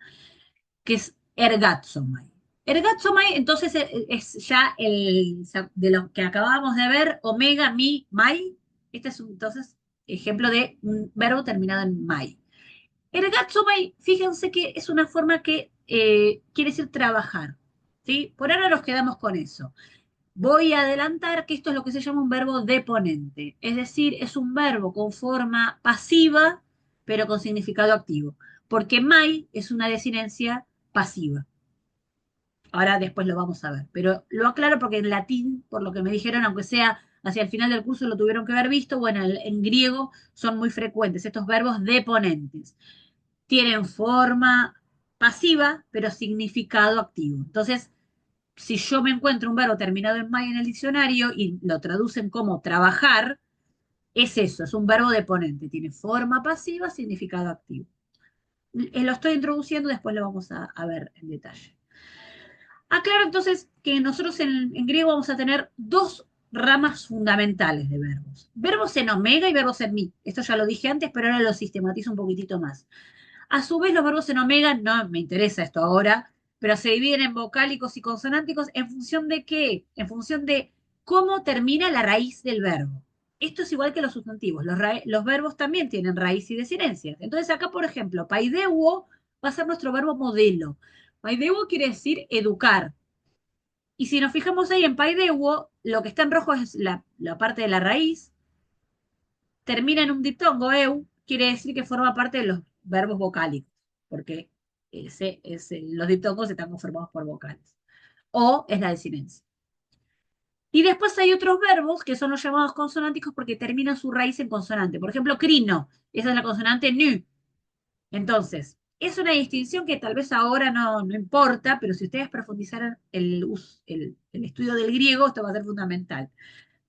que es ergatzomai. Ergatzomai, entonces, es ya de los que acabamos de ver, omega, mi, mai. Este es entonces ejemplo de un verbo terminado en mai. Ergatzomai, fíjense que es una forma que quiere decir trabajar. ¿Sí? Por ahora nos quedamos con eso. Voy a adelantar que esto es lo que se llama un verbo deponente, es decir, es un verbo con forma pasiva, pero con significado activo, porque mai es una desinencia pasiva. Ahora después lo vamos a ver, pero lo aclaro porque en latín, por lo que me dijeron, aunque sea hacia el final del curso lo tuvieron que haber visto, bueno, en griego son muy frecuentes estos verbos deponentes. Tienen forma pasiva, pero significado activo. Entonces, si yo me encuentro un verbo terminado en may en el diccionario y lo traducen como trabajar, es eso, es un verbo deponente, tiene forma pasiva, significado activo. Lo estoy introduciendo, después lo vamos a ver en detalle. Aclaro entonces que nosotros en griego vamos a tener dos ramas fundamentales de verbos. Verbos en omega y verbos en mi. Esto ya lo dije antes, pero ahora lo sistematizo un poquitito más. A su vez, los verbos en omega, no me interesa esto ahora, pero se dividen en vocálicos y consonánticos en función de qué, en función de cómo termina la raíz del verbo. Esto es igual que los sustantivos. Los verbos también tienen raíz y desinencias. Entonces, acá, por ejemplo, paideuo va a ser nuestro verbo modelo. Paideuo quiere decir educar. Y si nos fijamos ahí en paideuo, lo que está en rojo es la parte de la raíz, termina en un diptongo, eu, quiere decir que forma parte de los verbos vocálicos, porque los diptongos están conformados por vocales. O es la desinencia. Y después hay otros verbos que son los llamados consonánticos porque terminan su raíz en consonante. Por ejemplo, crino, esa es la consonante nu. Entonces, es una distinción que tal vez ahora no importa, pero si ustedes profundizaran el estudio del griego, esto va a ser fundamental.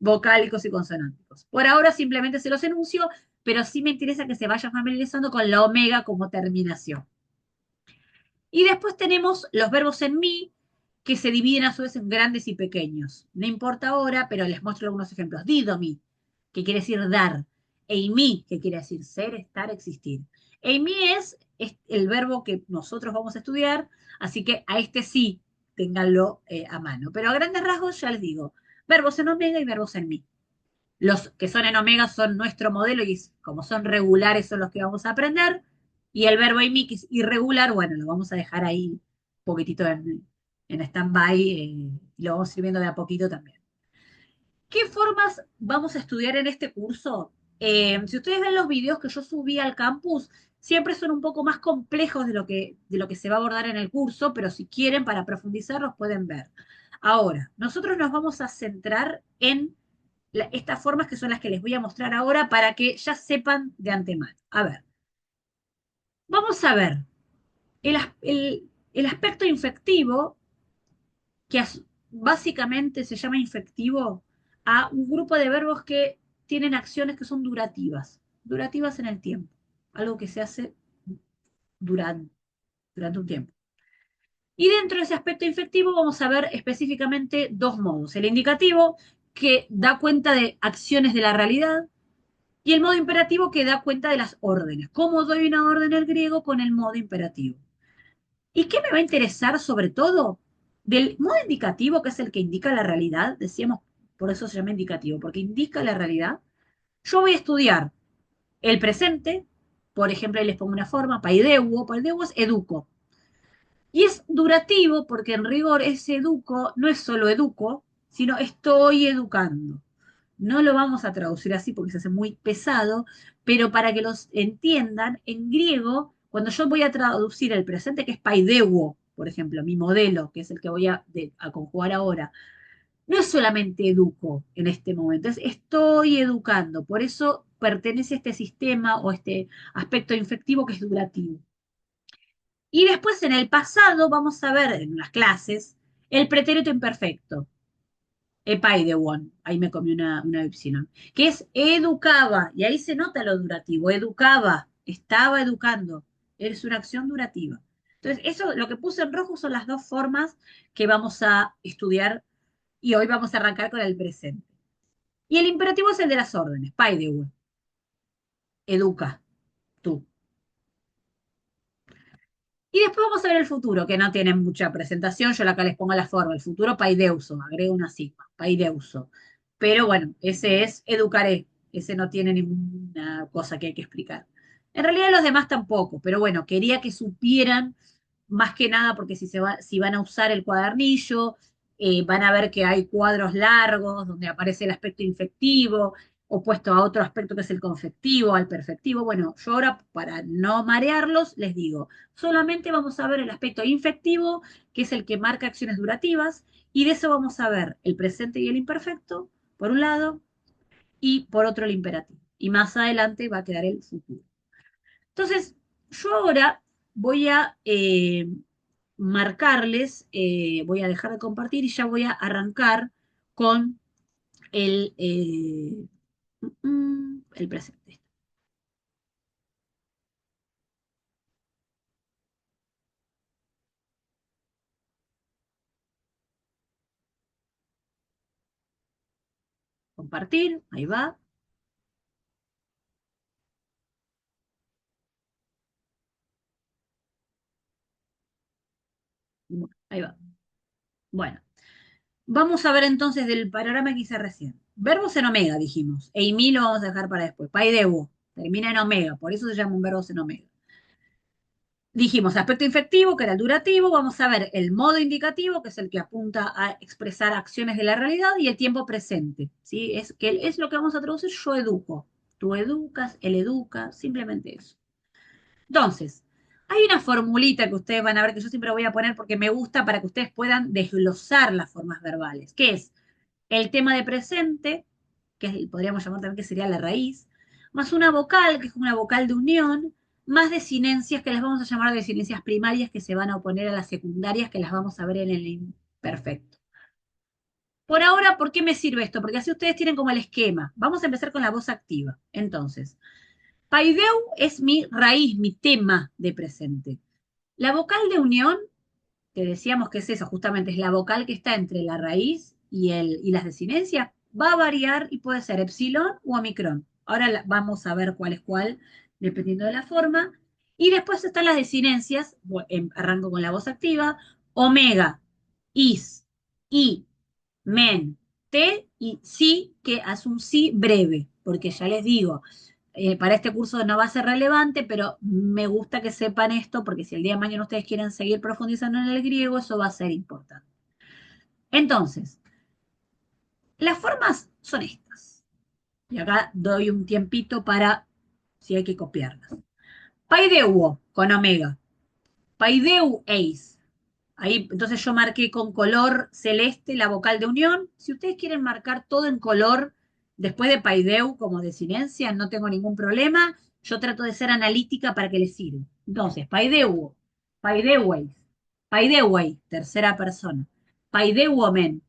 Vocálicos y consonánticos. Por ahora simplemente se los enuncio, pero sí me interesa que se vayan familiarizando con la omega como terminación. Y después tenemos los verbos en mi, que se dividen a su vez en grandes y pequeños. No importa ahora, pero les muestro algunos ejemplos. Didomi, que quiere decir dar. Eimi, que quiere decir ser, estar, existir. Eimi es el verbo que nosotros vamos a estudiar, así que a este sí, ténganlo a mano. Pero a grandes rasgos ya les digo, verbos en omega y verbos en mi. Los que son en omega son nuestro modelo y como son regulares son los que vamos a aprender. Y el verbo imi, que es irregular, bueno, lo vamos a dejar ahí un poquitito en stand-by y lo vamos a ir viendo de a poquito también. ¿Qué formas vamos a estudiar en este curso? Si ustedes ven los videos que yo subí al campus, siempre son un poco más complejos de lo que se va a abordar en el curso, pero si quieren para profundizar los pueden ver. Ahora, nosotros nos vamos a centrar en estas formas que son las que les voy a mostrar ahora para que ya sepan de antemano. A ver, vamos a ver el aspecto infectivo, que básicamente se llama infectivo a un grupo de verbos que tienen acciones que son durativas en el tiempo, algo que se hace durante, durante un tiempo. Y dentro de ese aspecto infectivo vamos a ver específicamente dos modos. El indicativo, que da cuenta de acciones de la realidad, y el modo imperativo que da cuenta de las órdenes. ¿Cómo doy una orden al griego con el modo imperativo? ¿Y qué me va a interesar sobre todo? Del modo indicativo, que es el que indica la realidad, decíamos, por eso se llama indicativo, porque indica la realidad. Yo voy a estudiar el presente, por ejemplo, ahí les pongo una forma, paideuo es educo. Y es durativo porque en rigor ese educo no es solo educo, sino estoy educando. No lo vamos a traducir así porque se hace muy pesado, pero para que los entiendan, en griego, cuando yo voy a traducir el presente, que es paideuo, por ejemplo, mi modelo, que es el que voy a conjugar ahora, no es solamente educo en este momento, es estoy educando. Por eso pertenece a este sistema o este aspecto infectivo que es durativo. Y después en el pasado vamos a ver en las clases el pretérito imperfecto. Epaidewon, ahí me comí una epsilon, que es educaba, y ahí se nota lo durativo, educaba, estaba educando, es una acción durativa. Entonces, eso, lo que puse en rojo son las dos formas que vamos a estudiar y hoy vamos a arrancar con el presente. Y el imperativo es el de las órdenes, Paidewan, educa, tú. Y después vamos a ver el futuro, que no tiene mucha presentación. Yo acá les pongo la forma. El futuro paideuso, agrego una sigma, paideuso. Pero bueno, ese es educaré. Ese no tiene ninguna cosa que hay que explicar. En realidad los demás tampoco, pero bueno, quería que supieran más que nada porque si van a usar el cuadernillo, van a ver que hay cuadros largos donde aparece el aspecto infectivo, opuesto a otro aspecto que es el confectivo, al perfectivo. Bueno, yo ahora para no marearlos les digo, solamente vamos a ver el aspecto infectivo, que es el que marca acciones durativas, y de eso vamos a ver el presente y el imperfecto, por un lado, y por otro el imperativo. Y más adelante va a quedar el futuro. Entonces, yo ahora voy a marcarles, voy a dejar de compartir y ya voy a arrancar con el presente. Compartir, ahí va. Ahí va. Bueno, vamos a ver entonces del panorama que hice recién. Verbos en omega, dijimos. Eimi lo vamos a dejar para después. Paideu, termina en omega, por eso se llama un verbo en omega. Dijimos aspecto infectivo, que era el durativo. Vamos a ver el modo indicativo, que es el que apunta a expresar acciones de la realidad, y el tiempo presente. ¿Sí? Es lo que vamos a traducir yo educo. Tú educas, él educa, simplemente eso. Entonces, hay una formulita que ustedes van a ver que yo siempre voy a poner porque me gusta para que ustedes puedan desglosar las formas verbales, que es el tema de presente, podríamos llamar también que sería la raíz, más una vocal, que es una vocal de unión, más desinencias, que las vamos a llamar desinencias primarias, que se van a oponer a las secundarias, que las vamos a ver en el imperfecto. Por ahora, ¿por qué me sirve esto? Porque así ustedes tienen como el esquema. Vamos a empezar con la voz activa. Entonces, paideu es mi raíz, mi tema de presente. La vocal de unión, que decíamos que es eso, justamente es la vocal que está entre la raíz y las desinencias, va a variar y puede ser epsilon o omicron. Ahora vamos a ver cuál es cuál, dependiendo de la forma. Y después están las desinencias, arranco con la voz activa, omega, is, i, men, te y sí, que es un sí breve, porque ya les digo, para este curso no va a ser relevante, pero me gusta que sepan esto, porque si el día de mañana ustedes quieren seguir profundizando en el griego, eso va a ser importante. Entonces, las formas son estas. Y acá doy un tiempito para si hay que copiarlas. Paideuo con omega. Paideu eis. Ahí, entonces yo marqué con color celeste la vocal de unión. Si ustedes quieren marcar todo en color después de Paideu como desinencia, no tengo ningún problema. Yo trato de ser analítica para que les sirva. Entonces, Paideu, Paideueis, Paideuei, tercera persona. Paideuomen,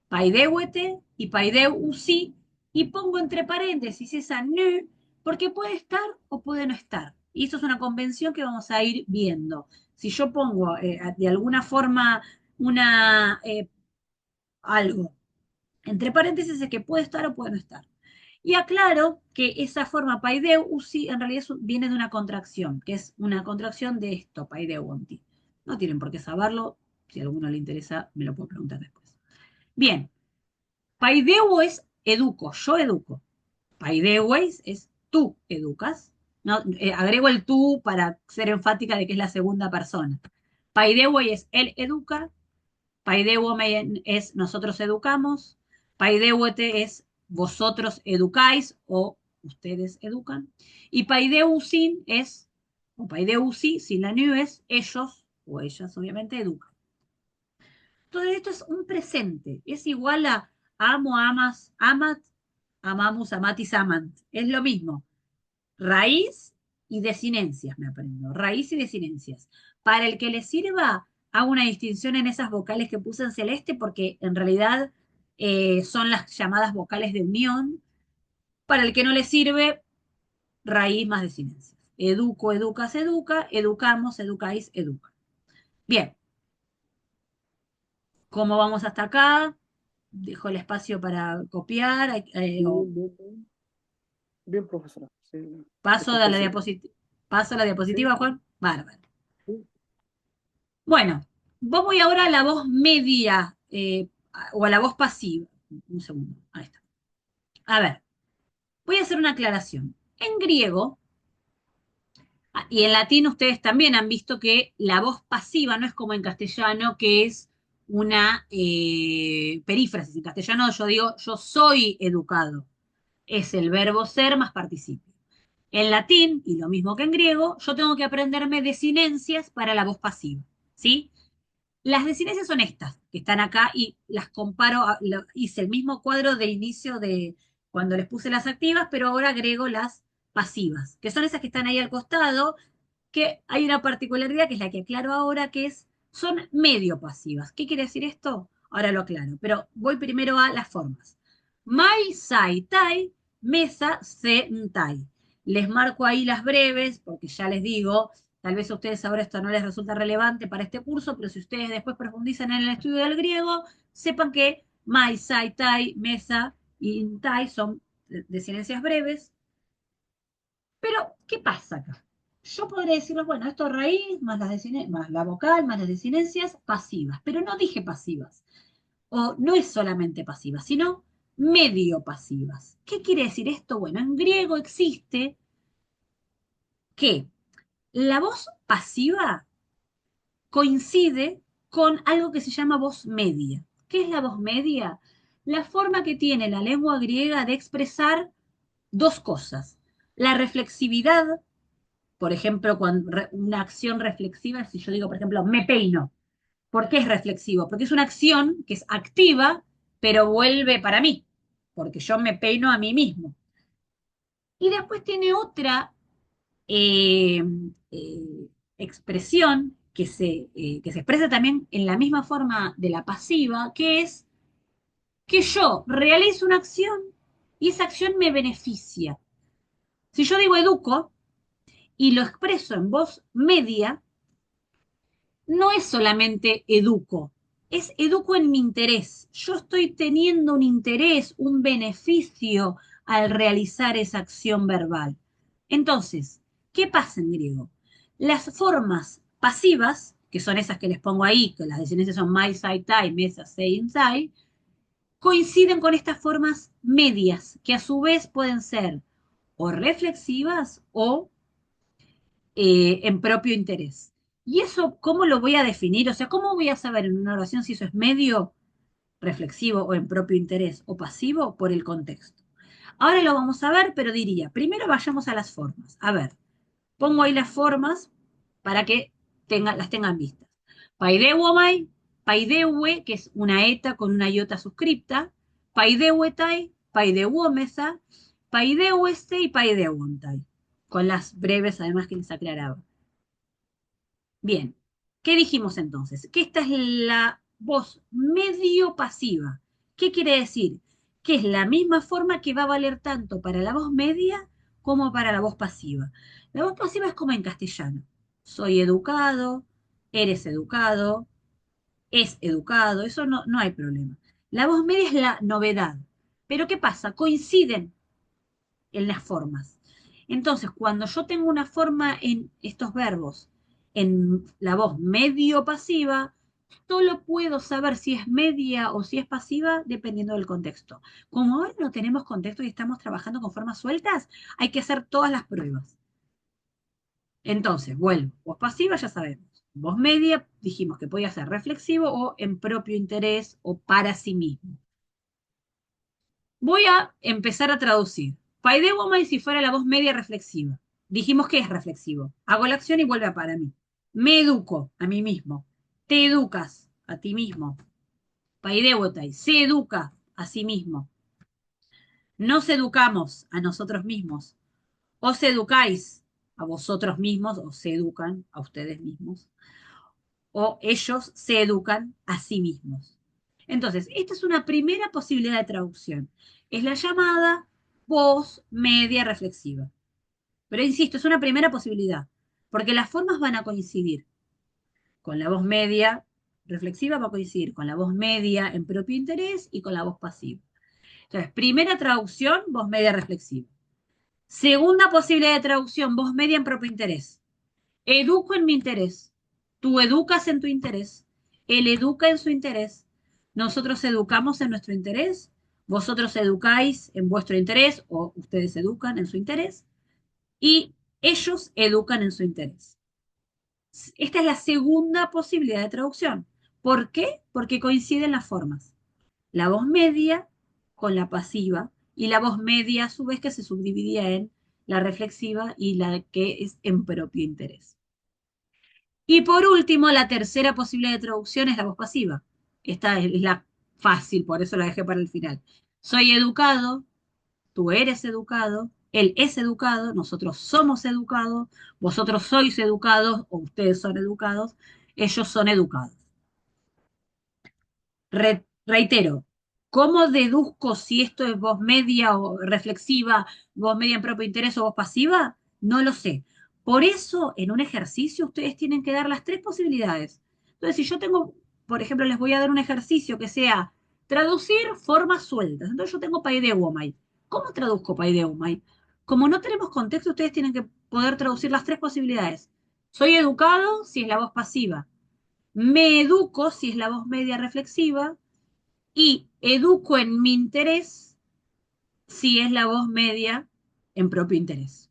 Paideuete y Paideusi. Y pongo entre paréntesis esa nu, porque puede estar o puede no estar. Y eso es una convención que vamos a ir viendo. Si yo pongo de alguna forma una, algo entre paréntesis es que puede estar o puede no estar. Y aclaro que esa forma paideu usi en realidad viene de una contracción, que es una contracción de esto, paideu onti. No tienen por qué saberlo, si a alguno le interesa me lo puedo preguntar después. Bien, paideu es educo, yo educo. Paideues es tú educas. No, agrego el tú para ser enfática de que es la segunda persona. Paideuei es él educa, Paideuomen es nosotros educamos, Paideuete es vosotros educáis o ustedes educan, y Paideusin es, o Paideusi, sin la NU es ellos o ellas obviamente educan. Entonces esto es un presente, es igual a amo, amas, amat, amamos, amatis, amant. Es lo mismo. Raíz y desinencias me aprendo. Raíz y desinencias. Para el que le sirva, hago una distinción en esas vocales que puse en celeste porque en realidad son las llamadas vocales de unión. Para el que no le sirve, raíz más desinencias. Educo, educas, educa, educamos, educáis, educa. Bien, ¿cómo vamos hasta acá? Dejo el espacio para copiar. Bien, bien, bien. Bien, profesora. Sí, Paso a la perfectísimo. diapositiva. Paso a la Sí, diapositiva, Juan. Bárbaro. sí. Bueno, voy ahora a la voz media o a la voz pasiva. Un segundo, ahí está. A ver, voy a hacer una aclaración. En griego y en latín ustedes también han visto que la voz pasiva no es como en castellano, que es una perífrasis. En castellano yo digo, yo soy educado. Es el verbo ser más participio. En latín, y lo mismo que en griego, yo tengo que aprenderme desinencias para la voz pasiva. ¿Sí? Las desinencias son estas, que están acá y las comparo, hice el mismo cuadro de inicio de cuando les puse las activas, pero ahora agrego las pasivas, que son esas que están ahí al costado, que hay una particularidad que es la que aclaro ahora, que son medio pasivas. ¿Qué quiere decir esto? Ahora lo aclaro, pero voy primero a las formas. Mai, sai, tai, mesa, se, tai. Les marco ahí las breves, porque ya les digo, tal vez a ustedes ahora esto no les resulta relevante para este curso, pero si ustedes después profundizan en el estudio del griego, sepan que mai, sai, tai, mesa y tai son desinencias breves. Pero, ¿qué pasa acá? yo podría decirles, bueno, esto raíz, más, más la vocal, más las desinencias, pasivas, pero no dije pasivas. O no es solamente pasivas, sino medio pasivas. ¿Qué quiere decir esto? Bueno, en griego existe que la voz pasiva coincide con algo que se llama voz media. ¿Qué es la voz media? La forma que tiene la lengua griega de expresar dos cosas. La reflexividad, por ejemplo, cuando una acción reflexiva, si yo digo, por ejemplo, me peino, ¿por qué es reflexivo? Porque es una acción que es activa, pero vuelve para mí, porque yo me peino a mí mismo. Y después tiene otra eh, eh, expresión que se expresa también en la misma forma de la pasiva, que es que yo realizo una acción y esa acción me beneficia. Si yo digo educo y lo expreso en voz media, no es solamente educo, es educo en mi interés. Yo estoy teniendo un interés, un beneficio al realizar esa acción verbal. Entonces, ¿qué pasa en griego? Las formas pasivas, que son esas que les pongo ahí, que las desinentes son mai, sai, tai, mesa, sei, insai, coinciden con estas formas medias, que a su vez pueden ser o reflexivas o en propio interés. ¿Y eso cómo lo voy a definir? O sea, ¿cómo voy a saber en una oración si eso es medio, reflexivo o en propio interés o pasivo? Por el contexto. Ahora lo vamos a ver, pero diría, primero vayamos a las formas. A ver, pongo ahí las formas para que las tengan vistas. Paideuomai, paideue, que es una eta con una iota suscripta, paideuetai, paideuomesa, paideueste y paideuontai, con las breves además que les aclaraba. Bien, ¿qué dijimos entonces? Que esta es la voz medio pasiva. ¿Qué quiere decir? Que es la misma forma que va a valer tanto para la voz media como para la voz pasiva. La voz pasiva es como en castellano. Soy educado, eres educado, es educado, eso no hay problema. La voz media es la novedad. Pero ¿qué pasa? Coinciden en las formas. Entonces, cuando yo tengo una forma en estos verbos, en la voz medio pasiva, solo puedo saber si es media o si es pasiva dependiendo del contexto. Como ahora no tenemos contexto y estamos trabajando con formas sueltas, hay que hacer todas las pruebas. Entonces, vuelvo. Voz pasiva ya sabemos. Voz media dijimos que podía ser reflexivo o en propio interés o para sí mismo. Voy a empezar a traducir. Paidewomai si fuera la voz media reflexiva. Dijimos que es reflexivo. Hago la acción y vuelve a para mí. Me educo a mí mismo. Te educas a ti mismo. Paidewotai se educa a sí mismo. Nos educamos a nosotros mismos. Os educáis a vosotros mismos o se educan a ustedes mismos. O ellos se educan a sí mismos. Entonces, esta es una primera posibilidad de traducción. Es la llamada voz media reflexiva. Pero insisto, es una primera posibilidad, porque las formas van a coincidir. Con la voz media reflexiva va a coincidir con la voz media en propio interés y con la voz pasiva. Entonces, primera traducción, voz media reflexiva. Segunda posibilidad de traducción, voz media en propio interés. Educo en mi interés. Tú educas en tu interés. Él educa en su interés. Nosotros educamos en nuestro interés. Vosotros educáis en vuestro interés o ustedes educan en su interés. Y ellos educan en su interés. Esta es la segunda posibilidad de traducción. ¿Por qué? Porque coinciden las formas. La voz media con la pasiva y la voz media a su vez que se subdividía en la reflexiva y la que es en propio interés. Y por último, la tercera posibilidad de traducción es la voz pasiva. Esta es la fácil, por eso la dejé para el final. Soy educado, tú eres educado, él es educado, nosotros somos educados, vosotros sois educados o ustedes son educados, ellos son educados. Reitero, ¿cómo deduzco si esto es voz media o reflexiva, voz media en propio interés o voz pasiva? No lo sé. Por eso, en un ejercicio, ustedes tienen que dar las tres posibilidades. Entonces, si yo tengo, por ejemplo, les voy a dar un ejercicio que sea traducir formas sueltas. Entonces, yo tengo paideumai. ¿Cómo traduzco paideumai? Como no tenemos contexto, ustedes tienen que poder traducir las tres posibilidades. Soy educado si es la voz pasiva. Me educo si es la voz media reflexiva. Y educo en mi interés si es la voz media en propio interés.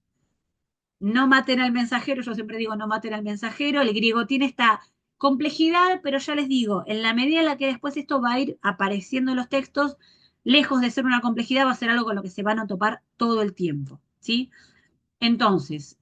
No maten al mensajero, yo siempre digo no maten al mensajero, el griego tiene esta complejidad, pero ya les digo, en la medida en la que después esto va a ir apareciendo en los textos, lejos de ser una complejidad, va a ser algo con lo que se van a topar todo el tiempo, ¿sí? Entonces,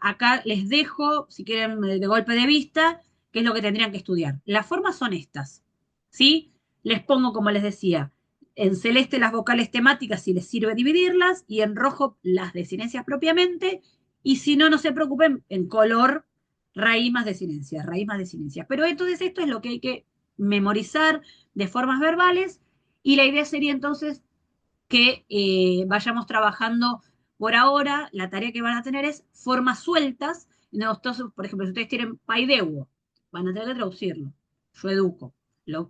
acá les dejo, si quieren, de golpe de vista, qué es lo que tendrían que estudiar. Las formas son estas, ¿sí? Les pongo, como les decía, en celeste las vocales temáticas, si les sirve dividirlas, y en rojo las desinencias propiamente, y si no, no se preocupen, en color, raíz más desinencias, raíz más desinencias. Pero entonces esto es lo que hay que memorizar de formas verbales, y la idea sería entonces que vayamos trabajando por ahora. La tarea que van a tener es formas sueltas. Entonces, por ejemplo, si ustedes tienen paideuo, van a tener que traducirlo. Yo educo.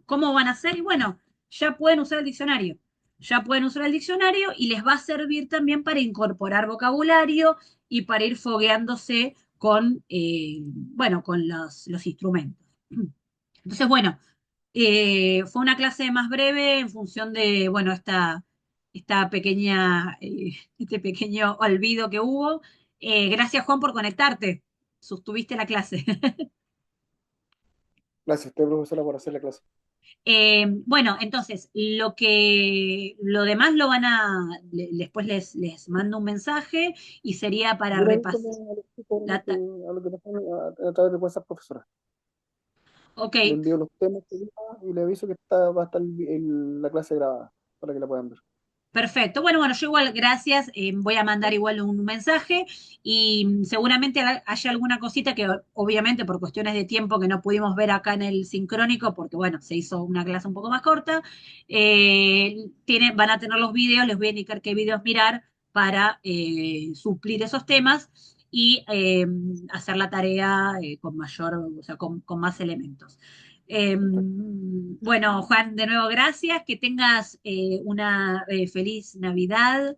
¿Cómo van a hacer? Y bueno, ya pueden usar el diccionario. Ya pueden usar el diccionario y les va a servir también para incorporar vocabulario y para ir fogueándose con, bueno, con los instrumentos. Entonces, bueno, fue una clase más breve en función de, bueno, esta pequeña, este pequeño olvido que hubo. Gracias, Juan, por conectarte. Sostuviste la clase. Gracias a usted, profesora, por hacer la clase. Bueno, entonces, lo demás lo van a, después les mando un mensaje y sería para Yo le aviso repasar. a lo que pasó a través de WhatsApp, profesora. Ok, Le envío los temas que diga y le aviso que va a estar la clase grabada para que la puedan ver. perfecto. Bueno, bueno, yo igual, gracias. Voy a mandar igual un mensaje y seguramente haya alguna cosita que obviamente por cuestiones de tiempo que no pudimos ver acá en el sincrónico, porque bueno, se hizo una clase un poco más corta, van a tener los videos, les voy a indicar qué videos mirar para suplir esos temas y hacer la tarea con mayor, o sea, con más elementos. Perfecto. Bueno, Juan, de nuevo gracias, que tengas una feliz Navidad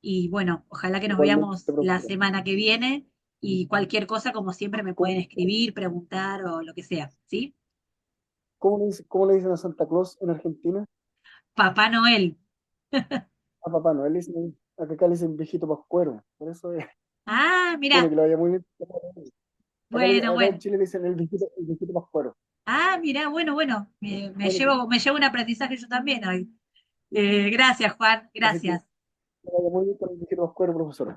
y bueno, ojalá que nos Igualmente, veamos usted, la profesora. semana que viene y cualquier cosa, como siempre, me ¿Cómo, pueden escribir, preguntar o lo que sea, ¿sí? cómo le dicen a Santa Claus en Argentina? Papá Noel. A Papá Noel le dicen, acá le dicen viejito pascuero. Por eso es, Ah, bueno, mira, que lo vaya muy bien. bueno, Acá en bueno. Chile le dicen el viejito pascuero. Ah, mira, bueno, bueno, Bueno, que, me llevo un aprendizaje yo también hoy. Gracias, Juan, así que gracias. le vaya muy bien con el viejito pascuero, profesora.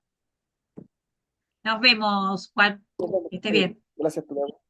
Nos vemos, Juan. Nos vemos, Que estés profesora. bien. Gracias, hasta luego.